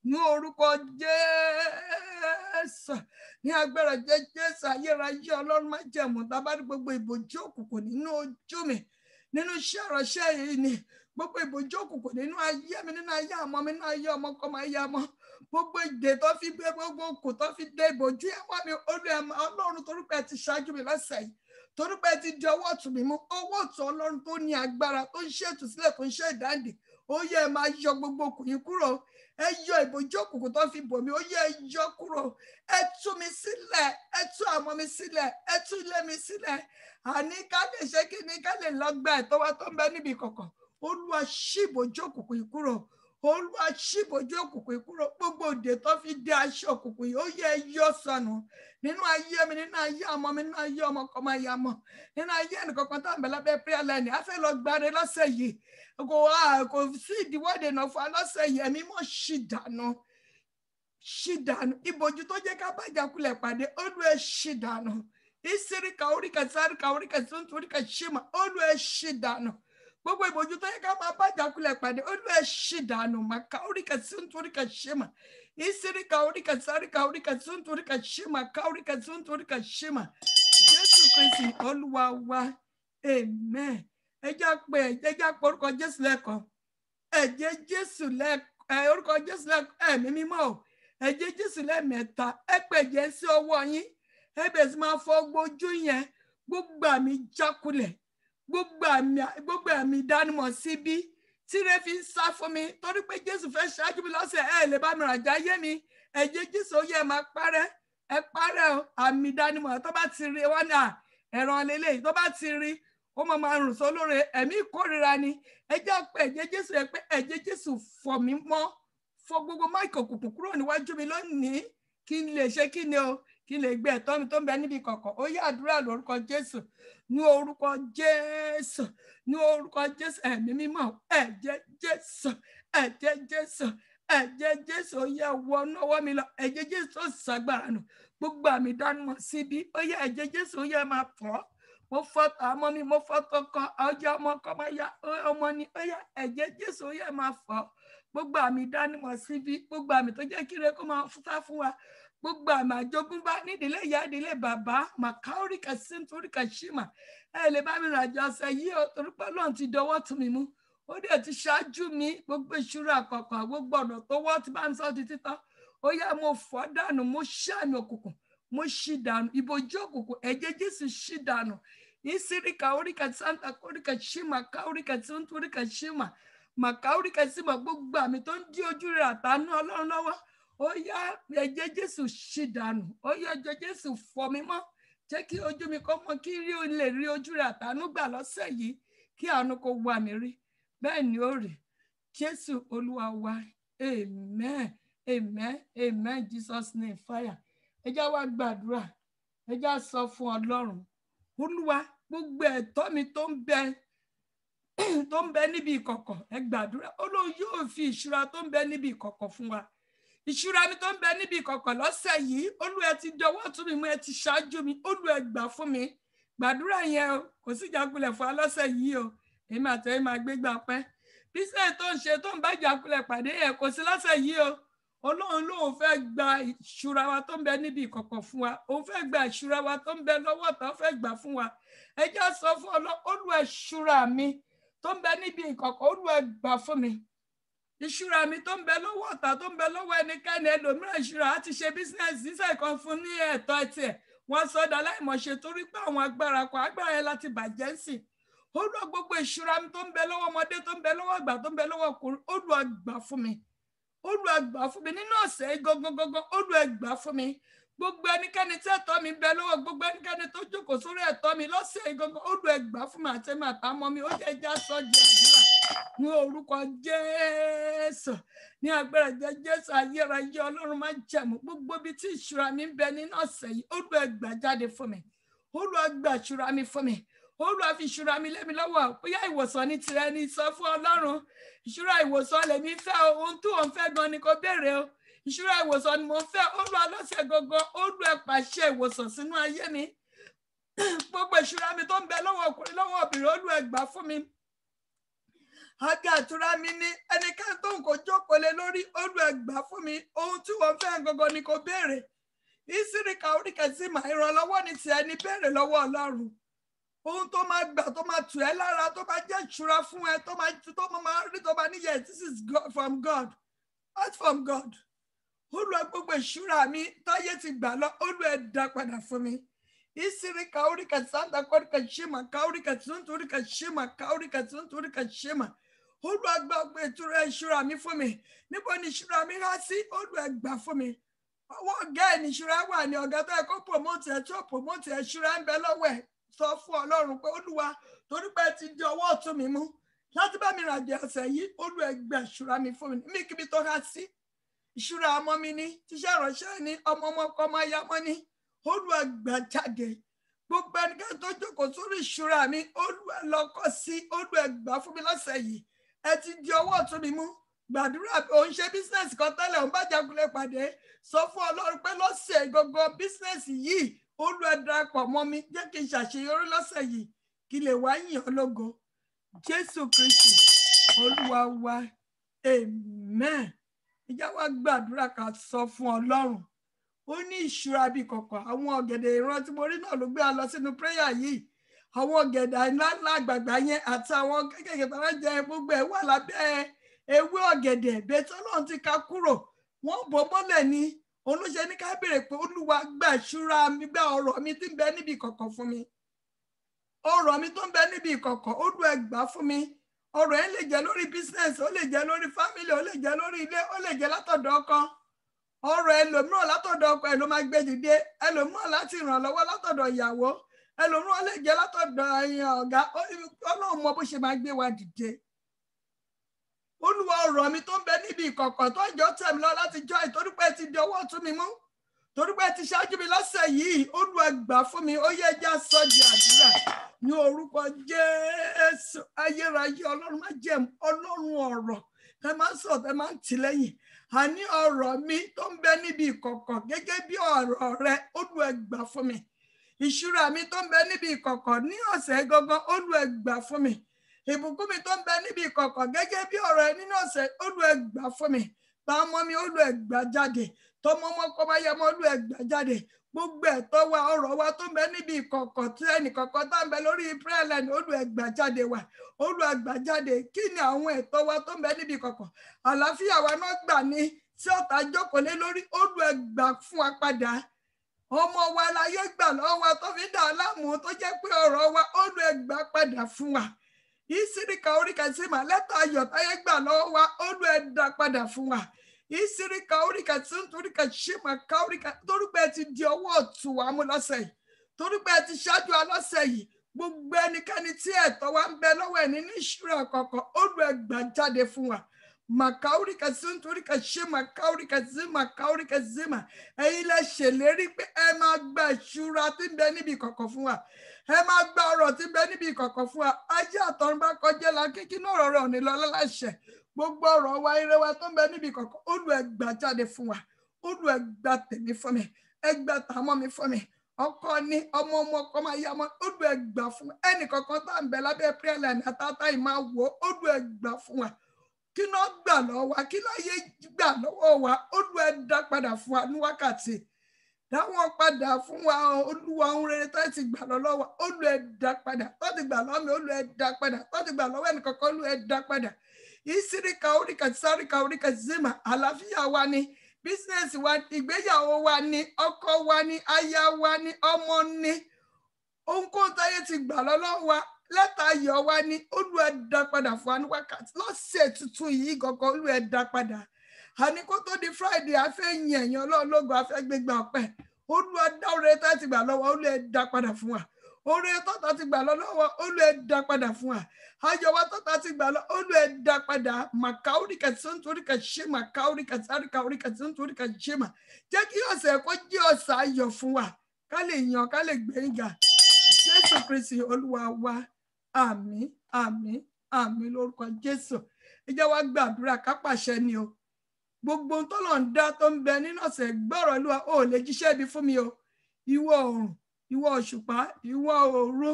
ní orúkọ Jésù ní agbára Jésù ayérayé Ọlọ́run má jẹ̀mú tábàdí gbogbo ìbòjú òkùnkùn nínú ojú mi nínú iṣẹ́ ìránṣẹ́ yìí ni gbogbo ìbòjú òkùnkùn nínú ayé mi nínú ayé ọmọ mi nínú ayé ọmọ ọkọ máa yá ọmọ gbogbo ìdè tó fi gbé gbogbo òkùn tó fi dé ìbòjú ẹ̀wọ̀n mi Ọlọ́run torí pé ti ṣáájú mi lọ́sẹ̀ yìí torí pé ti di ọwọ́ ọ̀tún mi mú ọwọ́ ọ̀tún Ọlọ́run tó ní agbára tó ń ṣètò sílẹ̀ tó ń ṣe ìdáǹdè ó yẹ ẹ máa yọ gbogbo òkùn yìí kúrò ẹ yọ ìbòjú òkùnkùn tó fi bò mí ó yẹ ẹ yọ kúrò ẹ tú mi sílẹ̀ ẹ tú àmọ́ mi sílẹ̀ ẹ tú ilé mi sílẹ̀ àní ká lè ṣe kí ni ká lè lọ gba ẹ̀tọ́ wa tó ń bẹ níbi kọ̀kọ̀ Olúwa ṣí ìbòjú òkùnkùn yìí kúrò Olúwa ṣí ìbòjú òkùnkùn yìí kúrò gbogbo òde tó fi dé aṣọ òkùnkùn yìí ó yẹ ẹ yọ sọnù nínú ayé mi nínú ayé ọmọ mi nínú ayé ọmọ ọkọ máa yá mọ nínú ayé ẹnìkankan tá à ń bẹ lábẹ́ prayer line a fẹ́ lọ gbáre lọ́sẹ̀ yìí kò sí ìdíwọ́de náà fún wa lọ́sẹ̀ yìí ẹ̀mí mọ́ ṣì dànù ìbòjú tó jẹ́ ká bàjá kulẹ̀ pàdé Olúwa ṣì dànù ìsíríkà oríkà sáríkà oríkà tuntun oríkà ṣìmà Olúwa ṣì dànù gbogbo ìbòjú tó yẹ ká máa bàjá kulẹ̀ pàdé Olúwa ṣì dànù màkà oríkà tuntun oríkà ṣìmà ìsíríkà oríkà sáríkà oríkà tuntun oríkà ṣìmà ká oríkà tuntun oríkà ṣìmà Jésù Kristi Olúwa wa amen ẹjá pé orúkọ Jésù lẹ́ẹ̀kan ẹ̀jẹ̀ Jésù orúkọ Jésù lẹ́ẹ̀kan ẹ̀mí mímọ́ o ẹ̀jẹ̀ Jésù lẹ́ẹ̀mẹ́ta ẹ pẹ̀jẹ́ sí ọwọ́ yín ẹ bẹ̀rẹ̀ sí máa fọ gbójú yẹn gbogbo àmì jákulẹ̀ gbogbo àmì ìdánimọ̀ síbí tíre fi ń sá fún mi torí pé Jésù fẹ́ ṣáájú mi lọ́sẹ̀ ẹ lè bá mi ràjà yé mi ẹ̀jẹ̀ Jésù ó yẹ máa parẹ́ ẹ parẹ́ o àmì ìdánimọ̀ tó bá ti rí wọn ní ẹ̀rọ lélẹ́yìí tó bá ti rí ó máa rùn sólóore ẹ̀mí ìkórira ni ẹ jẹ́ pé ẹ̀jẹ̀ Jésù yẹ pé ẹ̀jẹ̀ Jésù fọ̀ mí mọ́ fọ gbogbo máìkì òkùnkùn kúrò níwájú mi lónìí kí n lè ṣe kí ni o kí n lè gbé ẹ̀tọ́ mi tó ń bẹ níbi kọ̀kọ̀ ó yá àdúrà lórúkọ Jésù ní orúkọ Jésù ní orúkọ Jésù ẹ̀mí mímọ́ ẹ̀jẹ̀ Jésù ẹ̀jẹ̀ Jésù ẹ̀jẹ̀ Jésù ó yá wọnú ọwọ́ mi lọ ẹ̀jẹ̀ Jésù ó ṣàgbára nù gbogbo àmì ìdánimọ̀ síbi ó yá ẹ̀jẹ̀ Jésù ó yá máa fọ́ mo fọ́tò àmọ́ mi mo fọ́tò kan ọjọ́ ọmọ kan máa ya ọmọ ni ó yá ẹ̀jẹ̀ Jésù ó yá máa fọ́ gbogbo àmì ìdánimọ̀ síbi gbogbo àmì tó jẹ́ kíre kó máa fúta fún wa gbogbo àmì àjogúnbá nídìílé ìyá ìdílé bàbá màkàóríkà síntóríkà ṣìmà ẹ lè bá mi ràjọ ọ̀sẹ̀ yìí o torí pé Ọlọ́run ti dọwọ́ tún mi mú ó dẹ̀ ti ṣáájú mi gbogbo ìṣúra àkọ́kọ́ gbogbo ọ̀nà tó wọ́ ti bá ń sọ di títọ́ ó yá mo fọ́ dànù mo ṣí àmì òkùnkùn mo ṣí dànù ìbòjú òkùnkùn ẹ̀jẹ̀ Jésù ṣí dànù ìsíríkà oríkà santa oríkà ṣìmà káóríkà síntóríkà ṣìmà màkàóríkà ṣìmà gbogbo àmì tó ń dí ojú rẹ̀ àtàánú Ọlọ́run lọ́wọ́ ó yá ẹ̀jẹ̀ Jésù ṣí dànù ó yá ẹ̀jẹ̀ Jésù fọ̀ mí mọ́ jẹ́ kí ojú mi kó mọ́ kí lè rí ojú rẹ̀ àtàánú gbà lọ́sẹ̀ yìí kí àánú kó wà mí rí bẹ́ẹ̀ ni ó rí Jésù Olúwa wa amen amen amen Jesus name fire ẹ já wá gbàdúrà ẹ já sọ fún Ọlọ́run Olúwa gbogbo ẹ̀tọ́ mi tó ń bẹ níbi ìkọ̀kọ̀ ẹ gbàdúrà Olúwa yóò fi ìṣúra tó ń bẹ níbi ìkọ̀kọ̀ fún wa ìṣúra mi tó ń bẹ níbi ìkọ̀kọ̀ lọ́sẹ̀ yìí Olúwa ti dọwọ́ tún mi mú ẹ ti ṣáájú mi Olúwa gbà fún mi gbàdúrà yẹn o kò sí ìjákulẹ̀ fún wa lọ́sẹ̀ yìí o èmi àtẹ̀yìn máa gbégbá pẹ́ bísẹ̀ tó ń ṣe tó ń bá ìjákulẹ̀ pàdé yẹn kò sí lọ́sẹ̀ yìí o Ọlọ́run lóun fẹ́ gba ìṣúra wa tó ń bẹ níbi ìkọ̀kọ̀ fún wa òun fẹ́ gba ìṣúra wa tó ń bẹ lọ́wọ́ tó fẹ́ gbà fún wa ẹ jẹ́ sọ fún Olúwa ìṣúra mi tó ń bẹ níbi ìkọ̀kọ̀ Olúwa gbà fún mi ìṣúra mi tó ń bẹ lọ́wọ́ ọ̀tá tó ń bẹ lọ́wọ́ ẹnikẹ́ni ẹlòmíràn ìṣúra àti ṣe bísínẹ́sì iṣẹ́ kan fún ní ẹ̀tọ́ tiẹ̀ wọ́n sọ dá láìmọ̀ṣe torí pé àwọn agbára yẹn láti bàjẹ́ sí Olúwa gbogbo ìṣúra mi tó ń bẹ lọ́wọ́ ọmọdé tó ń bẹ lọ́wọ́ àgbà tó ń bẹ lọ́wọ́ ọkùnrin Olúwa gbà fún mi Olúwa gbà fún mi nínú ọ̀sẹ̀ gangan Olúwa gbà fún mi gbogbo ẹnikẹ́ni tí ẹ̀tọ́ mi bẹ lọ́wọ́ gbogbo ẹnikẹ́ni tó jókòó sórí ẹ̀tọ́ mi lọ́sẹ̀ gangan Olúwa gbà fún mi àtẹ̀mí àtàmọ́ mi ó jẹ́ já sọ di àdúrà ní orúkọ Jésù ní agbára Jésù ayérayé Ọlọ́run má jẹ̀mú gbogbo ibi tí ìṣúra mi ń bẹ nínú ọ̀sẹ̀ yìí Olúwa gbà jáde fún mi Olúwa gbà ìṣúra mi fún mi Olúwa fi ìṣúra mi lé mi lọ́wọ́ bóyá ìwòsàn ní tirẹ̀ ní sọ fún Ọlọ́run ìṣúra ìwòsàn lèmi fẹ́ ohun tí òun fẹ́ gan ni kò béèrè o ìṣúra ìwòsàn ni mo fẹ́ Olúwa lọ́sẹ̀ gangan Olúwa pàṣẹ ìwòsàn sínú ayé mi gbogbo ìṣúra mi tó ń bẹ lọ́wọ́ ọkùnrin lọ́wọ́ obìnrin Olúwa gbà fún mi àga àtúrà mi ní ẹnikẹ́ni tó ń kó jókòó lé lórí Olúwa gbà fún mi ohun tí wọ́n fẹ́ gangan ni kò béèrè ìsíríkà oríkẹsí mà ìrànlọ́wọ́ ní tiẹ̀ ní béèrè lọ́wọ́ Ọlọ́run ohun tó máa gbà tó máa tù ẹ́ lára tó máa jẹ́ ìṣúra fún ẹ tó máa rí tó máa níyẹ this is God, from God not from God Olúwa gbogbo ìṣúra mi táyé ti gbà lọ Olúwa dá padà fún mi ìsíríkà oríkẹsí santa oríkẹsí mà ká oríkẹsí ń torí kẹsí mà ká oríkẹsí ń torí kẹsí mà Olúwa gbà gbogbo ìtura ìṣúra mi fún mi níbo ni ìṣúra mi há sí Olúwa gbà fún mi ọwọ́ ọ̀gá ẹ̀ ní ìṣúra wà ní ọ̀gá tó yẹ kó promote ẹ̀ tó promote ẹ̀ ìṣúra ń bẹ lọ́wọ́ ẹ̀ sọ fún Ọlọ́run pé Olúwa torí pé ti di ọwọ́ ọ̀tún mi mú láti bá mi ràjẹ ọ̀sẹ̀ yìí Olúwa gbà ìṣúra mi fún mi níbi kíbi tó há sí ìṣúra ọmọ mi ní tíṣẹ́ ìránṣẹ́ ní ọmọ ọkọ ọmọ ayámọ́ ní Olúwa gbà jáde gbogbo ẹnikẹ́ni tó jókòó sórí ìṣúra mi Olúwa lọ́kọ̀ sí Olúwa gbà fún mi lọ́sẹ̀ yìí ẹ ti di ọwọ́ ọ̀tún mi mú gbàdúrà òun ṣe bísínẹ́sì kan tẹ́lẹ̀ òun bá jagunlẹ̀ pàdé sọ fún Ọlọ́run pé lọ́sẹ̀ gbogbo bísínẹ́sì yìí Olúwa darapọ̀ mọ́ mi jẹ́ kí n ṣàṣeyọrí lọ́sẹ̀ yìí kí lè wá yìn ọ́ lógo Jésù Kristi Olúwa wa amen ìjà wa gbàdúrà ká sọ fún Ọlọ́run ó ní ìṣúra bíi kọ̀kọ̀ àwọn ọ̀gẹ̀dẹ̀ ìran tí mo rí náà ló gbé a lọ sínú prayer yìí àwọn ọ̀gẹ̀dẹ̀ ńláńlá àgbààgbà yẹn àti àwọn kékèké tó wá jẹ gbogbo ẹ̀ wà lábẹ́ ewé ọ̀gẹ̀dẹ̀ bẹ́ẹ̀ tọ́lọ́run ti ká kúrò wọ́n bò mọ́lẹ̀ ní olóṣè ní ká béèrè pé Olúwa gbà ìṣúra mi gbà ọ̀rọ̀ mi tí ń bẹ níbi ìkọ̀kọ̀ fún mi ọ̀rọ̀ mi tó ń bẹ níbi ìkọ̀kọ̀ Olúwa gbà fún mi ọ̀rọ̀ yẹn lè jẹ́ lórí business ó lè jẹ́ lórí family ó lè jẹ́ lórí ilé ó lè jẹ́ látọ̀dọ̀ ọkọ ọ̀rọ̀ ẹlòmíràn látọ̀dọ̀ ọkọ ẹ̀ ló máa gbé dìde ẹlòmíràn láti ìrànlọ́wọ́ látọ̀dọ̀ ìyàwó ẹlòmíràn lè jẹ́ látọ̀dọ̀ ọ̀gá Ọlọ́run mọ bó ṣe máa gbé wa dìde Olúwa ọ̀rọ̀ mi tó ń bẹ níbi ìkọ̀kọ̀ tó ń jọ tẹ̀mí lọ láti jọ ìtorí pé ti di ọwọ́ ọ̀tún mi mú torí pé ti ṣáájú mi lọ́sẹ̀ yìí Olúwa gbà fún mi ó yẹ já sọ di àdúrà ní orúkọ Jésù ayérayé Ọlọ́run má jẹ́ Ọlọ́run ọ̀rọ̀ tẹ máa ń sọ tẹ máa ń tì lẹ́yìn àní ọ̀rọ̀ mi tó ń bẹ níbi ìkọ̀kọ̀ gẹ́gẹ́ bí ọ̀rọ̀ rẹ Olúwa gbà fún mi ìṣúra mi tó ń bẹ níbi ìkọ̀kọ̀ ní ọ̀sẹ̀ gangan Olúwa gbà fún mi ìbùkún mi tó ń bẹ níbi ìkọ̀kọ̀ gẹ́gẹ́ bí ọ̀rọ̀ ẹ nínú ọ̀sẹ̀ Olúwa gbà fún mi bá ọmọ mi Olúwa gbà jáde tọmọ ọmọ kọ́ bá yẹ ọmọ Olúwa gbà jáde gbogbo ẹ̀tọ́ wa ọ̀rọ̀ wa tó ń bẹ níbi ìkọ̀kọ̀ tí ẹnìkọ̀kọ̀ tá ń bẹ lórí prayer line Olúwa gbà jáde wa Olúwa gbà jáde kí ni àwọn ẹ̀tọ́ wa tó ń bẹ níbi ìkọ̀kọ̀ àlàáfíà wa náà gbà ní tí ọ̀tá jókòó lé lórí Olúwa gbà fún wa padà ọmọ wa láyé gbà lọ́wọ́ wa tó fi dà láàmú tó jẹ́ pé ọ̀rọ̀ wa Olúwa gbà padà fún wa ìsíríkà oríkẹsí mà lẹ́tà ayọ̀ táyé gbà lọ́wọ́ wa Olúwa dá padà fún wa ìsíríkà oríkẹsí nítoríkà ṣíma ká oríkà torípé ti di ọwọ́ ọ̀tún wa mú lọ́sẹ̀ yìí torípé ti ṣáájú wa lọ́sẹ̀ yìí gbogbo ẹnikẹ́ni tí ẹ̀tọ́ wa ń bẹ lọ́wọ́ ẹ̀ nínú ìṣúra kọ̀ọ̀kan Olúwa gbà jáde fún wa màkàóríkà sí nítoríkà ṣíma káóríkà sí màkàóríkà sí mà ẹ̀yin lẹ ṣèlérí pé ẹ máa gba ìṣúra tí ń bẹ níbi ìkọ̀kọ̀ fún wa ẹ máa gba ọ̀rọ̀ tí ń bẹ níbi ìkọ̀kọ̀ fún wa ayé àtọ̀run bá kọjá la kíkí náà ọ̀rọ̀ rẹ̀ ò ní lọ láláṣẹ gbogbo ọ̀rọ̀ wa ire wa tó ń bẹ níbi ìkọ̀kọ̀ Olúwa gbà jáde fún wa Olúwa gbà tèmi fún mi ẹ gbà tàmọ́ mi fún mi ọkọ ní ọmọ ọkọ máa yá ọmọ Olúwa gbà fún ẹnì kankan tá à ń bẹ lábẹ́ prayer line àtàtà yìí máa wò Olúwa gbà fún wa kí náà gbà lọ́wọ́ wa kí láyé gbà lọ́wọ́ wa Olúwa dá padà fún wa ní wákàtí dáwọn padà fún wa Olúwa ohun rere tó ti gbà lọ́wọ́ wa Olúwa dá padà tó ti gbà lọ́wọ́ mi Olúwa dá padà tó ti gbà lọ́wọ́ ẹnì kankan Olúwa dá padà ìsíríkà oríkà sáríkà oríkà zima àlàáfíà wa ni bísínẹ́sì wa ìgbéyàwó wa ni ọkọ wa ni aya wa ni ọmọ ni ohunkóhun táyé ti gbà lọ́wọ́ wa lẹ́tà ayọ̀ wa ni Olúwa dá padà fún wa ní wákàtí lọ́sẹ̀ tuntun yìí gangan Olúwa dá padà àní kó tó di Friday a fẹ́ yin ẹ̀yàn Ọlọ́run lógo a fẹ́ gbégbá ọpẹ́ Olúwa dá oore tá ti gbà lọ́wọ́ Olúwa dá padà fún wa oore tọ́ta ti gbà lọ lọ́wọ́ Olúwa ẹ dá padà fún wa ayọ̀ wa tọ́ta ti gbà lọ Olúwa ẹ dá padà màkàórìkà sọ́ńtòríkà ṣe màkàórìkà sáríkàórìkà sọ́ńtòríkà ṣe mà jẹ́ kí ọ̀sẹ̀ kó jẹ́ ọ̀sẹ̀ ayọ̀ fún wa ká lè yàn ká lè gbẹ̀ngà Jésù Kristi Olúwa wa àmín àmín àmín lórúkọ Jésù ẹ jẹ́ wá gbàdúrà ká pàṣẹ ni o gbogbo ohun tó lọ ń dá tó ń bẹ nínú ọ̀sẹ̀ gbọ́rọ̀ Olúwa ò lè jíṣẹ́ ibi fún mi o ìwọ oòrùn ìwọ òṣùpá ìwọ òru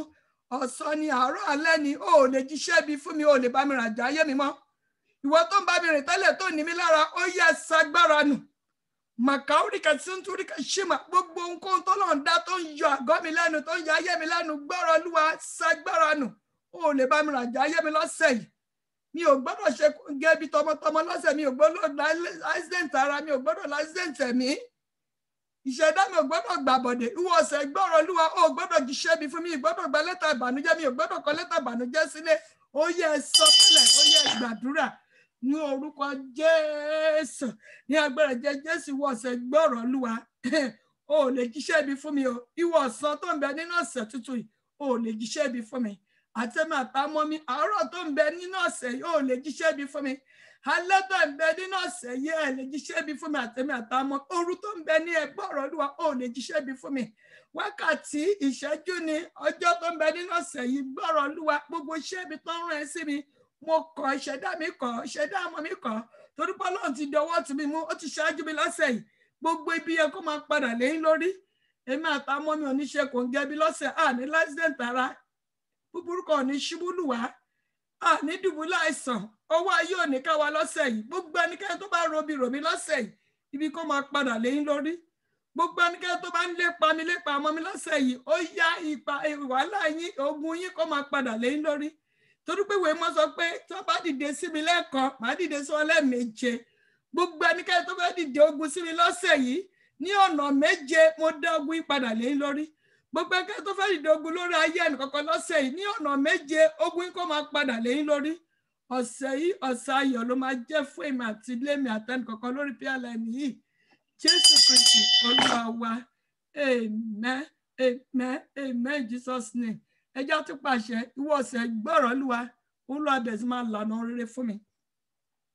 ọ̀sán ni àárọ̀ alẹ́ ni ò lè jíṣẹ́ ibi fún mi ò lè bá mi ràjà ayé mi mọ́ ìwọ tó ń bá mi rìn tẹ́lẹ̀ tó ní mi lára ó yẹ ṣagbára nù màkàórìkà síntúríkà ṣìmà gbogbo nǹkan tó lọ ń dá tó ń yọ àgọ́ mi lẹ́nu tó ń yọ ayé mi lẹ́nu gbọ́rọ̀ Olúwa ṣagbára nù ò lè bá mi ràjà ayé mi lọ́sẹ̀ yìí mi ò gbọ́dọ̀ ṣe gẹ́bí tọmọtọmọ lọ́sẹ̀ mi ò gbọ́dọ̀ láìsẹ̀ǹtì ara mi ò gbọ́dọ̀ láìsẹ̀ǹtì ẹ̀mí ìṣẹ̀dá mi ò gbọ́dọ̀ gbàbọ̀dẹ̀ ìwọ ọ̀sẹ̀ gbọ́rọ̀ Olúwa ó gbọ́dọ̀ jíṣẹ́ bí fún mi ìgbọ́dọ̀ gba lẹ́tà ìbànújẹ́ mi ò gbọ́dọ̀ kọ lẹ́tà ìbànújẹ́ sílé ó yẹ sọ tẹ́lẹ̀ ó yẹ gbàdúrà ní orúkọ Jésù ní agbára Jésù ìwọ ọ̀sẹ̀ gbọ́rọ̀ Olúwa ó lè jíṣẹ́ bí fún mi o ìwọ ọ̀sán tó ń bẹ nínú ọ̀sẹ̀ tuntun yìí ó lè jíṣẹ́ bí fún mi àtẹ̀mí àtàmọ́ mi àárọ̀ tó ń bẹ nínú ọ̀sẹ̀ yìí ó lè jíṣẹ́ bí fún mi alẹ́ tó ń bẹ nínú ọ̀sẹ̀ yìí ẹ̀ lè jíṣẹ́ bí fún mi àtẹ̀mí àtàmọ́ òru tó ń bẹ ní ẹgbọ́rọ̀ Olúwa ó lè jíṣẹ́ bí fún mi wákàtí ìṣẹ́jú ni ọjọ́ tó ń bẹ nínú ọ̀sẹ̀ yìí gbọ́rọ̀ Olúwa gbogbo iṣẹ́ ibi tó ń rán ẹ sí mi mo kọ̀ ìṣẹ̀dá mi kọ̀ ìṣẹ̀dá ọmọ mi kọ̀ torí pé Ọlọ́run ti dọwọ́ tì mí mú ó ti ṣáájú mi lọ́sẹ̀ yìí gbogbo ibi yẹn kó máa padà lẹ́yìn lórí èmi àtàmọ́ mi ò ní ṣe kò ń gẹ́bí lọ́sẹ̀ àní láìsẹ̀ǹt ara búburú kan ní ṣubú lù wá ní dùbúlẹ̀ àìsàn ọwọ́ ayé òní ká wa lọ́sẹ̀ yìí gbogbo ẹnikẹ́ni tó bá robi ròmí lọ́sẹ̀ yìí ibi kó máa padà lẹ́yìn lórí gbogbo ẹnikẹ́ni tó bá ń lépa mi lépa ọmọ mi lọ́sẹ̀ yìí ó yá ipa wàhálà yín ogun yín kó máa padà lẹ́yìn lórí torí pé ìwé mọ́ sọ pé tí wọ́n bá dìde sí mi lẹ́ẹ̀kan màá dìde sí wọn lẹ́ẹ̀méje gbogbo ẹnikẹ́ni tó bá dìde ogun sí mi lọ́sẹ̀ yìí ní ọ̀nà méje mo dá ogun yín padà lẹ́yìn lórí gbogbo ẹgbẹ́ tó fẹ́ dìde ogun lórí ayé ẹnìkankan lọ́sẹ̀ yìí ní ọ̀nà méje ogun kó máa padà lẹ́yìn lórí ọ̀sẹ̀ yìí ọ̀sẹ̀ ayọ̀ ló máa jẹ́ fún èmi àti ilé mi àtẹnìkankan lórí PLN yìí Jésù Kristi Olúwa wa amen amen amen Jesus name ẹjọ́ tó pàṣẹ ìwọ ọ̀sẹ̀ gbọ́rọ̀ Olúwa Olúwa bẹ̀ sí máa lànà rere fún mi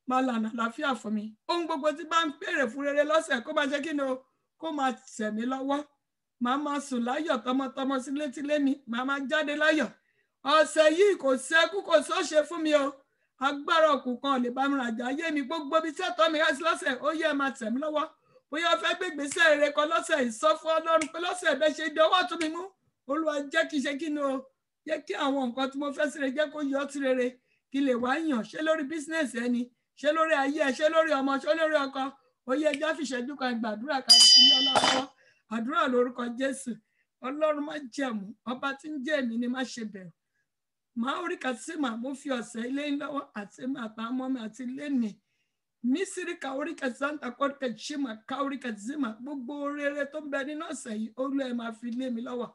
máa lànà àlàáfíà fún mi ohun gbogbo tí bá ń pèrè fún rere lọ́sẹ̀ kó máa ṣe kí ni o kó máa tẹ̀ mí lọ́wọ́ màá máa sùn láyọ̀ tọmọtọmọ sílétílé mi màá máa jáde láyọ̀ ọ̀sẹ̀ yìí kò sẹ́kù kò sóṣe fún mi o agbára òkùnkàn lè bá mi ràjà ayé mi gbogbo bí sẹ́tọ́ mi rẹ́ sí lọ́sẹ̀ ó yẹ máa tẹ̀ mí lọ́wọ́ bóyá fẹ́ gbégbèsè rere kan lọ́sẹ̀ ìsọ fún Ọlọ́run pé lọ́sẹ̀ bẹ́ẹ̀ ṣe dọwọ́ tún mi mú Olúwa jẹ́ kí ṣe kí ni o jẹ́ kí àwọn nǹkan tí mo fẹ́ sí rere jẹ́ kó yọ sí rere kí lè wá yàn ṣé lórí bísínẹ́sì ẹni ṣé lórí ayé ẹ ṣé lórí ọmọ ṣé lórí ọkọ ó yẹ ẹjọ́ fìṣẹ́jú kan gbàdúrà káàdì sí Ọlọ́run àdúrà lórúkọ Jésù Ọlọ́run má jẹ̀mú ọba tí ń jẹ́ èmi ni má ṣe bẹ̀rù máa orí kàtísímà mo fi ọ̀sẹ̀ ilé lọ́wọ́ àti àtàwọn ọmọ mi àti ilé mi mísírì káórí kàtísáńtà kọ́rí kàtísímà káórí kàtísímà gbogbo rere tó ń bẹ nínú ọ̀sẹ̀ yìí Olú ẹ̀ máa fi lé mi lọ́wọ́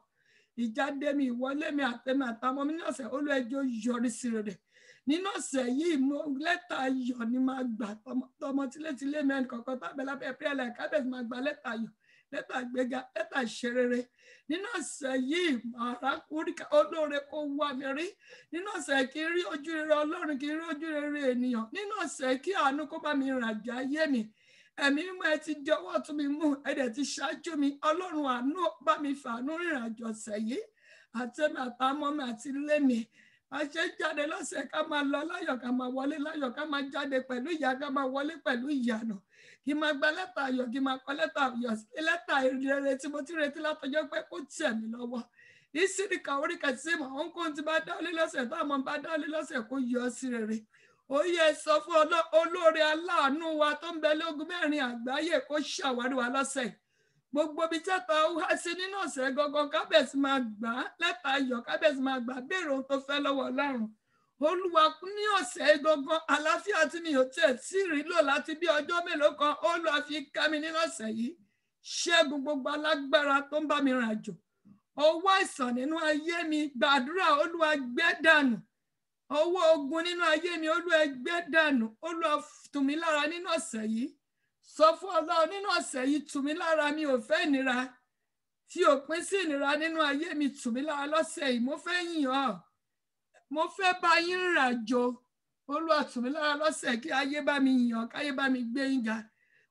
ìjáde mi ìwọlé mi àtẹ̀mí àtàwọn ọmọ mi ní ọ̀sẹ̀ Olú ẹjọ́ yọrí sí rere nínú ọ̀sẹ̀ yìí mo lẹ́tà ayọ̀ ni máa gbà tọmọ tilétilé mẹ́rin kọ̀ọ̀kan tábẹ́ lábẹ́ PLN kábẹ́sì máa gba lẹ́tà ayọ̀ lẹ́tà gbéga lẹ́tà ìṣerere nínú ọ̀sẹ̀ yìí arákùnrin olóore kó wá mi rí nínú ọ̀sẹ̀ kí n rí ojú rere Ọlọ́run kí n rí ojú rere ènìyàn nínú ọ̀sẹ̀ kí àánú kó bá mi ràjà ayé mi ẹ̀mí mímọ́ ẹ ti jọ̀wọ́ tún mi mú ẹ dẹ̀ ti ṣáájú mi Ọlọ́run àánú bá mi fàánú rìnrìnàjò ọ̀sẹ̀ yìí àtẹ̀mí àtàmọ́ mi àti ilé mi a ṣe jáde lọ́sẹ̀ ká máa lọ láyọ̀ ká máa wọlé láyọ̀ ká máa jáde pẹ̀lú ìyá ká máa wọlé pẹ̀lú ìyànà kí n máa gba lẹ́tà ayọ̀ kí n máa kọ lẹ́tà ayọ̀ lẹ́tà ìrere tí mo ti retí látọjọ́ pé kó tẹ̀ mí lọ́wọ́ ìsírí kàórí kàtísímà ohunkóhun tí bá dáwọ́lé lọ́sẹ̀ táwọn bá dáwọ́lé lọ́sẹ̀ kó yọ sí rere ó yẹ sọ fún olóore aláàánú wa tó ń bẹ lógún mẹ́rin àgbáyé kó ṣàwárí wa lọ́sẹ̀ gbogbo bí tẹ́tà wá sí nínú ọ̀sẹ̀ gangan kábẹ̀sì máa gbà á lẹ́tà ayọ̀ kábẹ̀sì máa gbà béèrè ohun tó fẹ́ lọ́wọ́ Ọlọ́run Olúwa ní ọ̀sẹ̀ gangan àlàáfíà tí mi ò tẹ̀ sí rí lò láti bí ọjọ́ mélòó kan Olúwa fi ká mi nínú ọ̀sẹ̀ yìí ṣẹ́gun gbogbo alágbára tó ń bá mi rìn àjò ọwọ́ àìsàn nínú ayé mi gbàdúrà Olúwa gbé dànù ọwọ́ ogun nínú ayé mi Olúwa gbé dànù Olúwa tù mí lára nínú ọ̀sẹ̀ yìí sọ fún Ọlọ́run nínú ọ̀sẹ̀ yìí tù mí lára mi ò fẹ́ ìnira fi òpin sí ìnira nínú ayé mi tù mí lára lọ́sẹ̀ yìí. Mo fẹ́ yìn ọ́, mo fẹ́ bá yín rìnrìn àjò. Olúwa tù mí lára lọ́sẹ̀ kí ayé bá mi yìn ọ́, káyé bá mi gbé yín ga,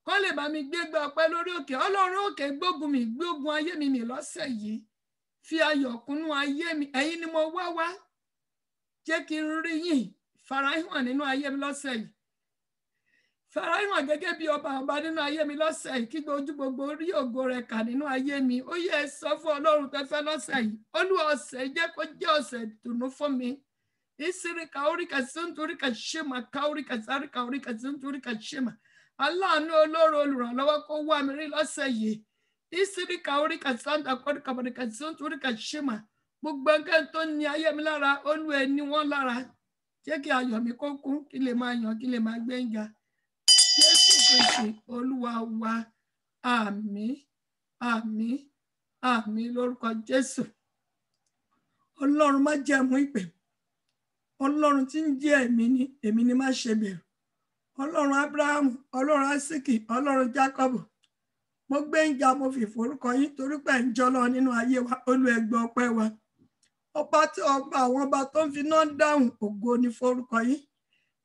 kó lè bá mi gbégbá ọpẹ́ lórí òkè. Ọlọ́run òkè gbógun mi, gbógun ayé mi lọ́sẹ̀ yìí. Fi ayọ̀ kúnnú ayé mi. Ẹ̀yin ni mo wá wá. Jẹ́ kí n rí yín farahàn nínú ayé mi lọ́sẹ̀ yìí. Farahàn gẹ́gẹ́ bí ọba nínú ayé mi lọ́sẹ̀ yìí. Kí ojú gbogbo rí ògo rẹ̀ kà nínú ayé mi. Ó yẹ sọ fún Ọlọ́run tẹ́fẹ́ lọ́sẹ̀ yìí. Olúwa ọ̀sẹ̀ jẹ́ kó jẹ́ ọ̀sẹ̀ ìdùnnú fún mi. Isiri kaurika sunturika shema kaurika sari kaurika sunturika shema. Aláàánú olóró olùrànlọ́wọ́ kó wá mi rí lọ́sẹ̀ yìí. Isiri kaurika santa kaurika barika sunturika shema. Gbogbo nǹkan tó ní ayé mi lára, Olúwa ní wọ́n lára. Jẹ́ kí ayọ̀ mi kó kún, kí lè máa yàn, kí lè máa gbé ń ga. Jésù Kristi Olúwa wa. Àmín, àmín, àmín lórúkọ Jésù. Ọlọ́run má jẹ̀mú ìpè. Ọlọ́run tí ń jẹ́ èmi ni má ṣe bẹ̀rù. Ọlọ́run Abraham, Ọlọ́run Isaki, Ọlọ́run Jacob. Mo gbé ń ga, mo fi forúkọ yín torí pé ń jọlọ nínú ayé wa. Olúwa ẹ gbọ́ ọpẹ́ wa. Ọba tí ọba àwọn ọba tó ń fi náà dáhùn, ògo ni forúkọ yín.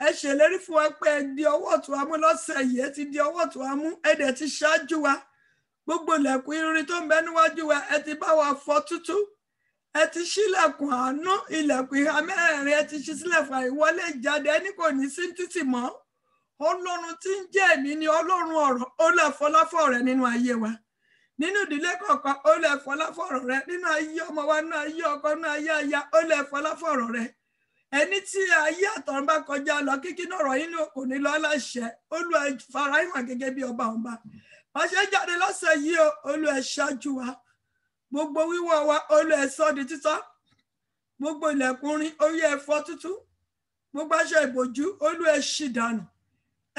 Ẹ ṣèlérí fún wa pé ẹ di ọwọ́ ọ̀tún wa mú lọ́sẹ̀ yìí. Ẹ ti di ọwọ́ ọ̀tún wa mú. Ẹ dẹ̀ ti ṣáájú wa. Gbogbo ilẹ̀kùn irin tó ń bẹ níwájú wa, ẹ ti bá wa fọ́ tútú. Ẹ ti ṣílẹ̀kùn àánú, ilẹ̀kùn ìhà mẹ́rẹ̀ẹ̀rin ẹ ti ṣí sílẹ̀ fún àìwọlé ìjáde. Ẹni kò ní sí títì mọ́. Ọlọ́run tí ń jẹ́ èmi ni Ọlọ́run ọ̀rọ̀. Ó lè fọláfọ̀ rẹ nínú ayé wa. Nínú ìdílé kọ̀ọ̀kan, ó lè fọláfọ̀ rẹ. Nínú ayé ọmọ wa, nínú ayé ọkọ, nínú ayé aya, ó lè fọláfọ̀ rẹ. Ẹni tí ayé àtọ̀run bá kọjá lọ, kíkí náà rọ̀ yín kò ní lọ láṣẹ. Olúwa farahàn gẹ́gẹ́ bí ọba ọba. Pàṣẹ jáde lọ́sẹ̀ yìí, Olúwa ṣáájú wa. Gbogbo wíwọ̀ wa, Olúwa sọ di títọ́. Gbogbo ilẹ̀kùn rin, ó yẹ fọ́ tútú. Gbogbo aṣọ ìbòjú, Olúwa ṣì dànù.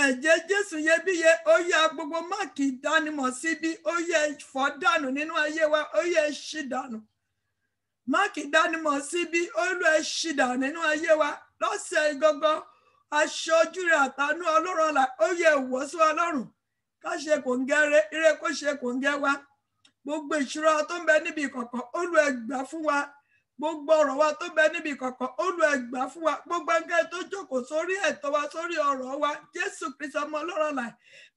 Ẹ̀jẹ̀ Jésù iyebíye, ó yẹ gbogbo máàkì ìdánimọ̀ síbi, ó yẹ fọ́ dànù nínú ayé wa, ó yẹ ṣì dànù. Máàkì ìdánimọ̀ síbi, Olúwa ṣì dànù nínú ayé wa. Lọ́sẹ̀ gọ́gọ́, aṣọ ojú rẹ̀ àtànú Ọlọ́run ọ̀la, ó yẹ wọ̀ sí wa lọ́rùn. Ká ṣe kòǹgẹ́ ire kó ṣe kòǹgẹ́ wa. Gbogbo ìṣúra tó ń bẹ níbi ìkọ̀kọ̀, Olúwa gbà fún wa. Gbogbo ọ̀rọ̀ wa tó ń bẹ níbi ìkọ̀kọ̀, Olúwa gbà fún wa. Gbogbo ẹgbẹ́ tó jókòó sórí ẹ̀tọ́ wa, sórí ọ̀rọ̀ wa, Jésù Kristi ọmọ Ọlọ́run láì.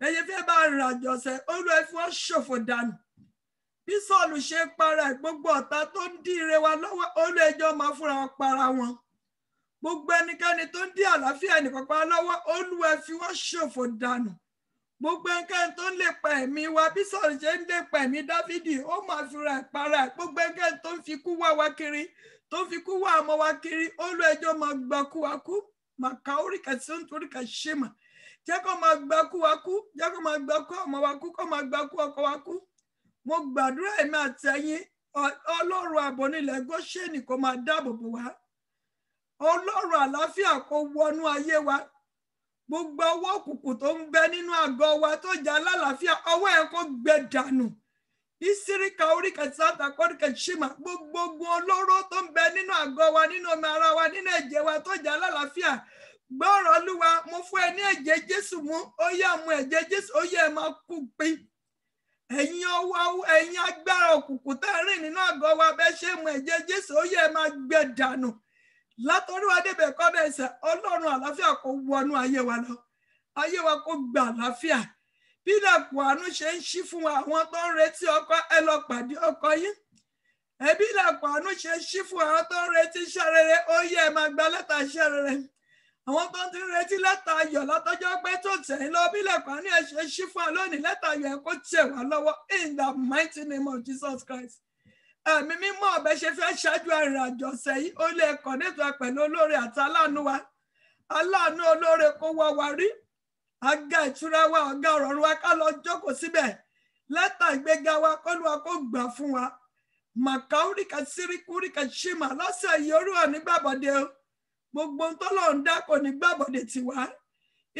Ẹ̀yin fẹ́ bá rìn àjò ọ̀sẹ̀, Olúwa fi wọ́n ṣòfò dànù. Bí Sọ́ọ̀lù ṣe para ẹ̀, gbogbo ọ̀tá tó ń dí ire wa lọ́wọ́, Olúwa ẹjọ́ máa fúnra wọn para wọn. Gbogbo ẹnikẹ́ni tó ń dí àlàáfíà ẹnìkọ̀ọ̀kan lọ́wọ́, Olúwa fi wọ́n ṣòfò dànù. Gbogbo ẹnikẹ́ni tó ń lépa ẹ̀mí wa, bí Sọ́ọ̀lù ṣe ń lépa ẹ̀mí Dáfídì, ó máa fi ra ìpara ẹ̀. Gbogbo ẹnikẹ́ni tó ń fi kú wá wa kiri, tó ń fi kú wá ọmọ wa kiri, Olúwa ẹjọ́ máa gbà kú wa kú. Màkà oríkà sí nítorí kà ṣe mà. Jẹ́ kó máa gbà kú wa kú, jẹ́ kó máa gbà kú ọmọ wa kú, kó máa gbà kú ọkọ wa kú. Mo gbàdúrà èmi àti ẹ̀yin, Ọlọ́run ààbò nílẹ̀ Góṣẹ́nì kó máa dáàbò bò wá. Ọlọ́run àlàáfíà kó wọnú ayé wa. Gbogbo ọwọ́ òkùnkùn tó ń bẹ nínú àgọ́ wa tó jà lálàáfíà, ọwọ́ ẹ̀ kó gbẹ dànù. Ìsíríkà oríkà sáta kọ́ríkà ṣímà, gbogbo olóró tó ń bẹ nínú àgọ́ wa, nínú omi ara wa, nínú ẹ̀jẹ̀ wa tó jà lálàáfíà. Gbọ́rọ̀ Olúwa, mo fún ẹ ní ẹ̀jẹ̀ Jésù mú, ó yá mu ẹ̀jẹ̀ Jésù, ó yá ẹ máa kú pín. Ẹ̀yin ọwọ́, ẹ̀yin agbára òkùnkùn tá rìn nínú àgọ́ wa, bẹ́ ṣe mu ẹ̀jẹ̀ Jésù, ó yá ẹ máa gbẹ dànù. Látọ̀rí wa débẹ̀ kọ́ dẹ̀ ṣe, Ọlọ́run àlàáfíà kó wọnú ayé wa lọ. Ayé wa kó gba àlàáfíà. Bí ilẹ̀kùn àánú ṣe ń ṣí fún wa, àwọn tó ń retí ọkọ, ẹ lọ pàdé ọkọ yín. Ẹbí ilẹ̀kùn àánú ṣe ń ṣí fún àwọn tó ń retí iṣẹ́ rere, ó yẹ ẹ máa gba lẹ́tà iṣẹ́ rere. Àwọn tó ń ti retí lẹ́tà ayọ̀ látọjọ́ pé tó tẹ̀yìn lọ, bí ilẹ̀kùn àánú ẹ̀ ṣe ń ṣí fún wa lónìí, lẹ́tà ayọ̀ ẹ̀ kó tẹ̀ wá lọ́wọ́ in the mighty name of Jesus Christ. Ẹ̀mí mímọ́ ọ̀bẹ ṣe fẹ́ ṣáájú arìnrìnàjò ọ̀sẹ̀ yìí, ó lè kọ̀nẹ́tọ̀ pẹ̀lú olóore àti aláàánú wa. Aláàánú olóore kó wá wa rí. Àga ìtura wa, ọ̀gá ọ̀rọ̀ wa ká lọ jókòó síbẹ̀. Lẹ́tà ìgbéga wa k'Olúwa kó gbà fún wa. Màkàúríkà síríkúríkà ṣímà lọ́sẹ̀ yìí Olúwa ní gbàbọ̀dé o. Gbogbo ń tọ́lọ̀ ń dá kò ní gbàbọ̀dé tiwa.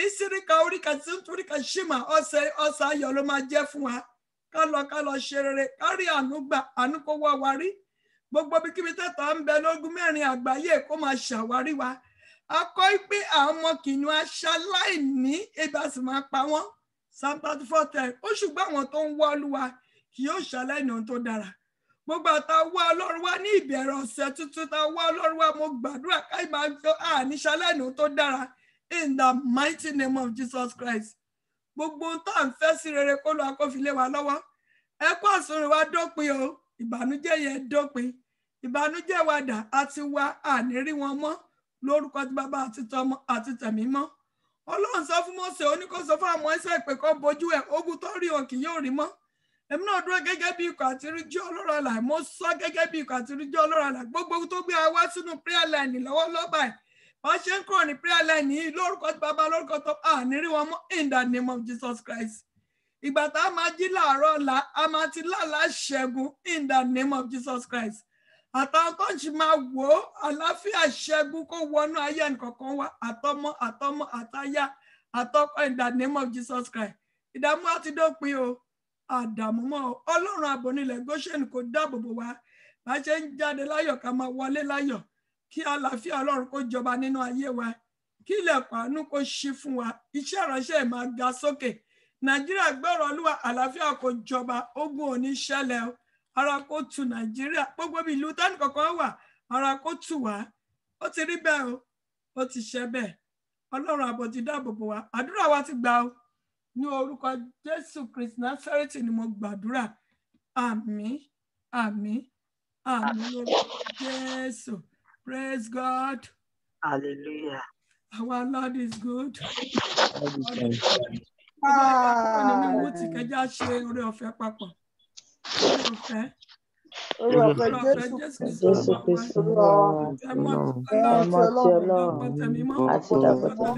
Ìsíríkà oríkà síríkúríkà ṣímà ọ̀sẹ̀ ayọ̀ ló máa jẹ́ fún wa. Ká lọ ṣe rere, kárí àánú gbà, àánú kó wá wa rí. Gbogbo bí kíbi tẹ́tà ń bẹ lógún mẹ́rin àgbáyé kó máa ṣàwárí wa. A kọ́ pé àwọn ọmọ kìnìún aṣaláìní ebi a sì máa pa wọ́n. Psalm 34:10. Ó ṣùgbọ́n àwọn tó ń wá Olúwa kì yóò ṣaláìní ohun tó dára. gbogbo àtàwọn Ọlọ́run wa ní ìbẹ̀rẹ̀ ọ̀sẹ̀ tuntun táwọn Ọlọ́run wa mo gbàdúrà káì máa gbọ́ àníṣálẹ́nu tó dára in the mighty name of Jesus Christ. Gbogbo ohun tá à ń fẹ́ sí rere kó lọ akófilé wa lọ́wọ́. Ẹkún àsùnrin wa dópin o, ìbànújẹ́ yẹn dópin. Ìbànújẹ́ wa dà àti wa àní rí wọn mọ́ lórúkọ ti Bàbá àti tọmọ àti tẹ̀mí mọ́. Ọlọ́run sọ fún Mósè ó ní kó sọ fún àwọn Ísírẹ́lì pé kó bojú ẹ̀ ogun tó rí wọn kì yóò rí mọ́. Èmi náà dúró gẹ́gẹ́ bí ikọ̀ àti ìríjú Ọlọ́run àlàyé. Mo sọ gẹ́gẹ́ bí ikọ̀ àti ìríjú Ọlọ́run àlàyé. Gbogbo tó gbé wa wá sínú prayer line lọ́wọ́lọ́wọ́ báyìí. Wọ́n ṣe ń kúrò ní prayer line yìí lórúkọ ti Bàbá lórúkọ tó àní rí wọn mọ́ in the name of Jesus Christ. Ìgbà tá a máa jí láàárọ̀ ọ̀la a máa ti lálàá ṣẹ́gun in the name of Jesus Christ. Àtàwọn tó ń ṣe máa wò ó àlàáfíà ṣẹ́gun kó wọnú ayé ẹnìkọ̀ọ̀kan wa àtọmọ àtaya àtọkọ in the name of Jesus Christ. Ìdààmú àti dópin o àdààmú mọ́ o. Ọlọ́run ààbò nílẹ̀ Góṣẹ́nì kó dáàbò bò wá bá ṣe ń jáde láyọ̀ ká máa wọlé láyọ̀ kí àlàáfíà Ọlọ́run kó jọba nínú ayé wa kí ilẹ̀kùn àánú kó ṣí fún wa iṣẹ́ ìránṣẹ́ máa ga sókè. Nàìjíríà gbọ́rọ̀ Olúwa àlàáfíà kó jọba ogun ò ní ṣẹlẹ̀ o. Ara kó tu Nàìjíríà gbogbo bí ìlú tẹ́nì kọ̀ọ̀kan wà ara kó tù wá ó ti rí bẹ́ẹ̀ o ó ti ṣe bẹ́ẹ̀ Ọlọ́run ààbò ti dáàbò bò wá àdúrà wa ti gbà o ní orúkọ Jésù Kristi Násárẹ́tì ni mo gbàdúrà àmín àmín àmín lórúkọ Jésù. Praise God. Hallelujah. Our Lord is good. Kẹjá ṣe oore ọ̀fẹ́ papọ̀. Oore ọ̀fẹ́ Jésù Kristi ẹmọ tí Ọlọ́run àti dàpọ̀tà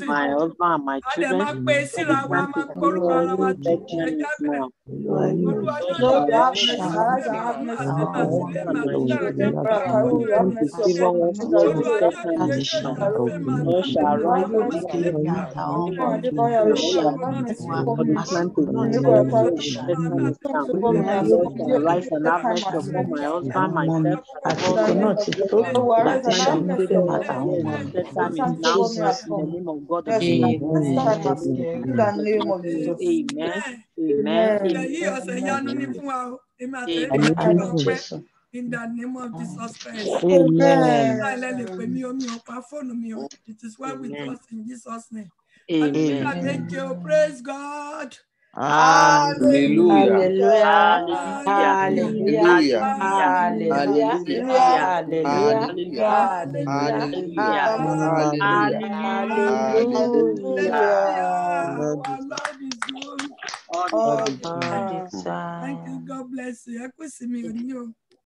my husband, my children, in the name of Jesus Christ. Amen. It is well with us in Jesus' name. Amen. Praise God. Hallelujah. Hallelujah. Thank you. God bless you.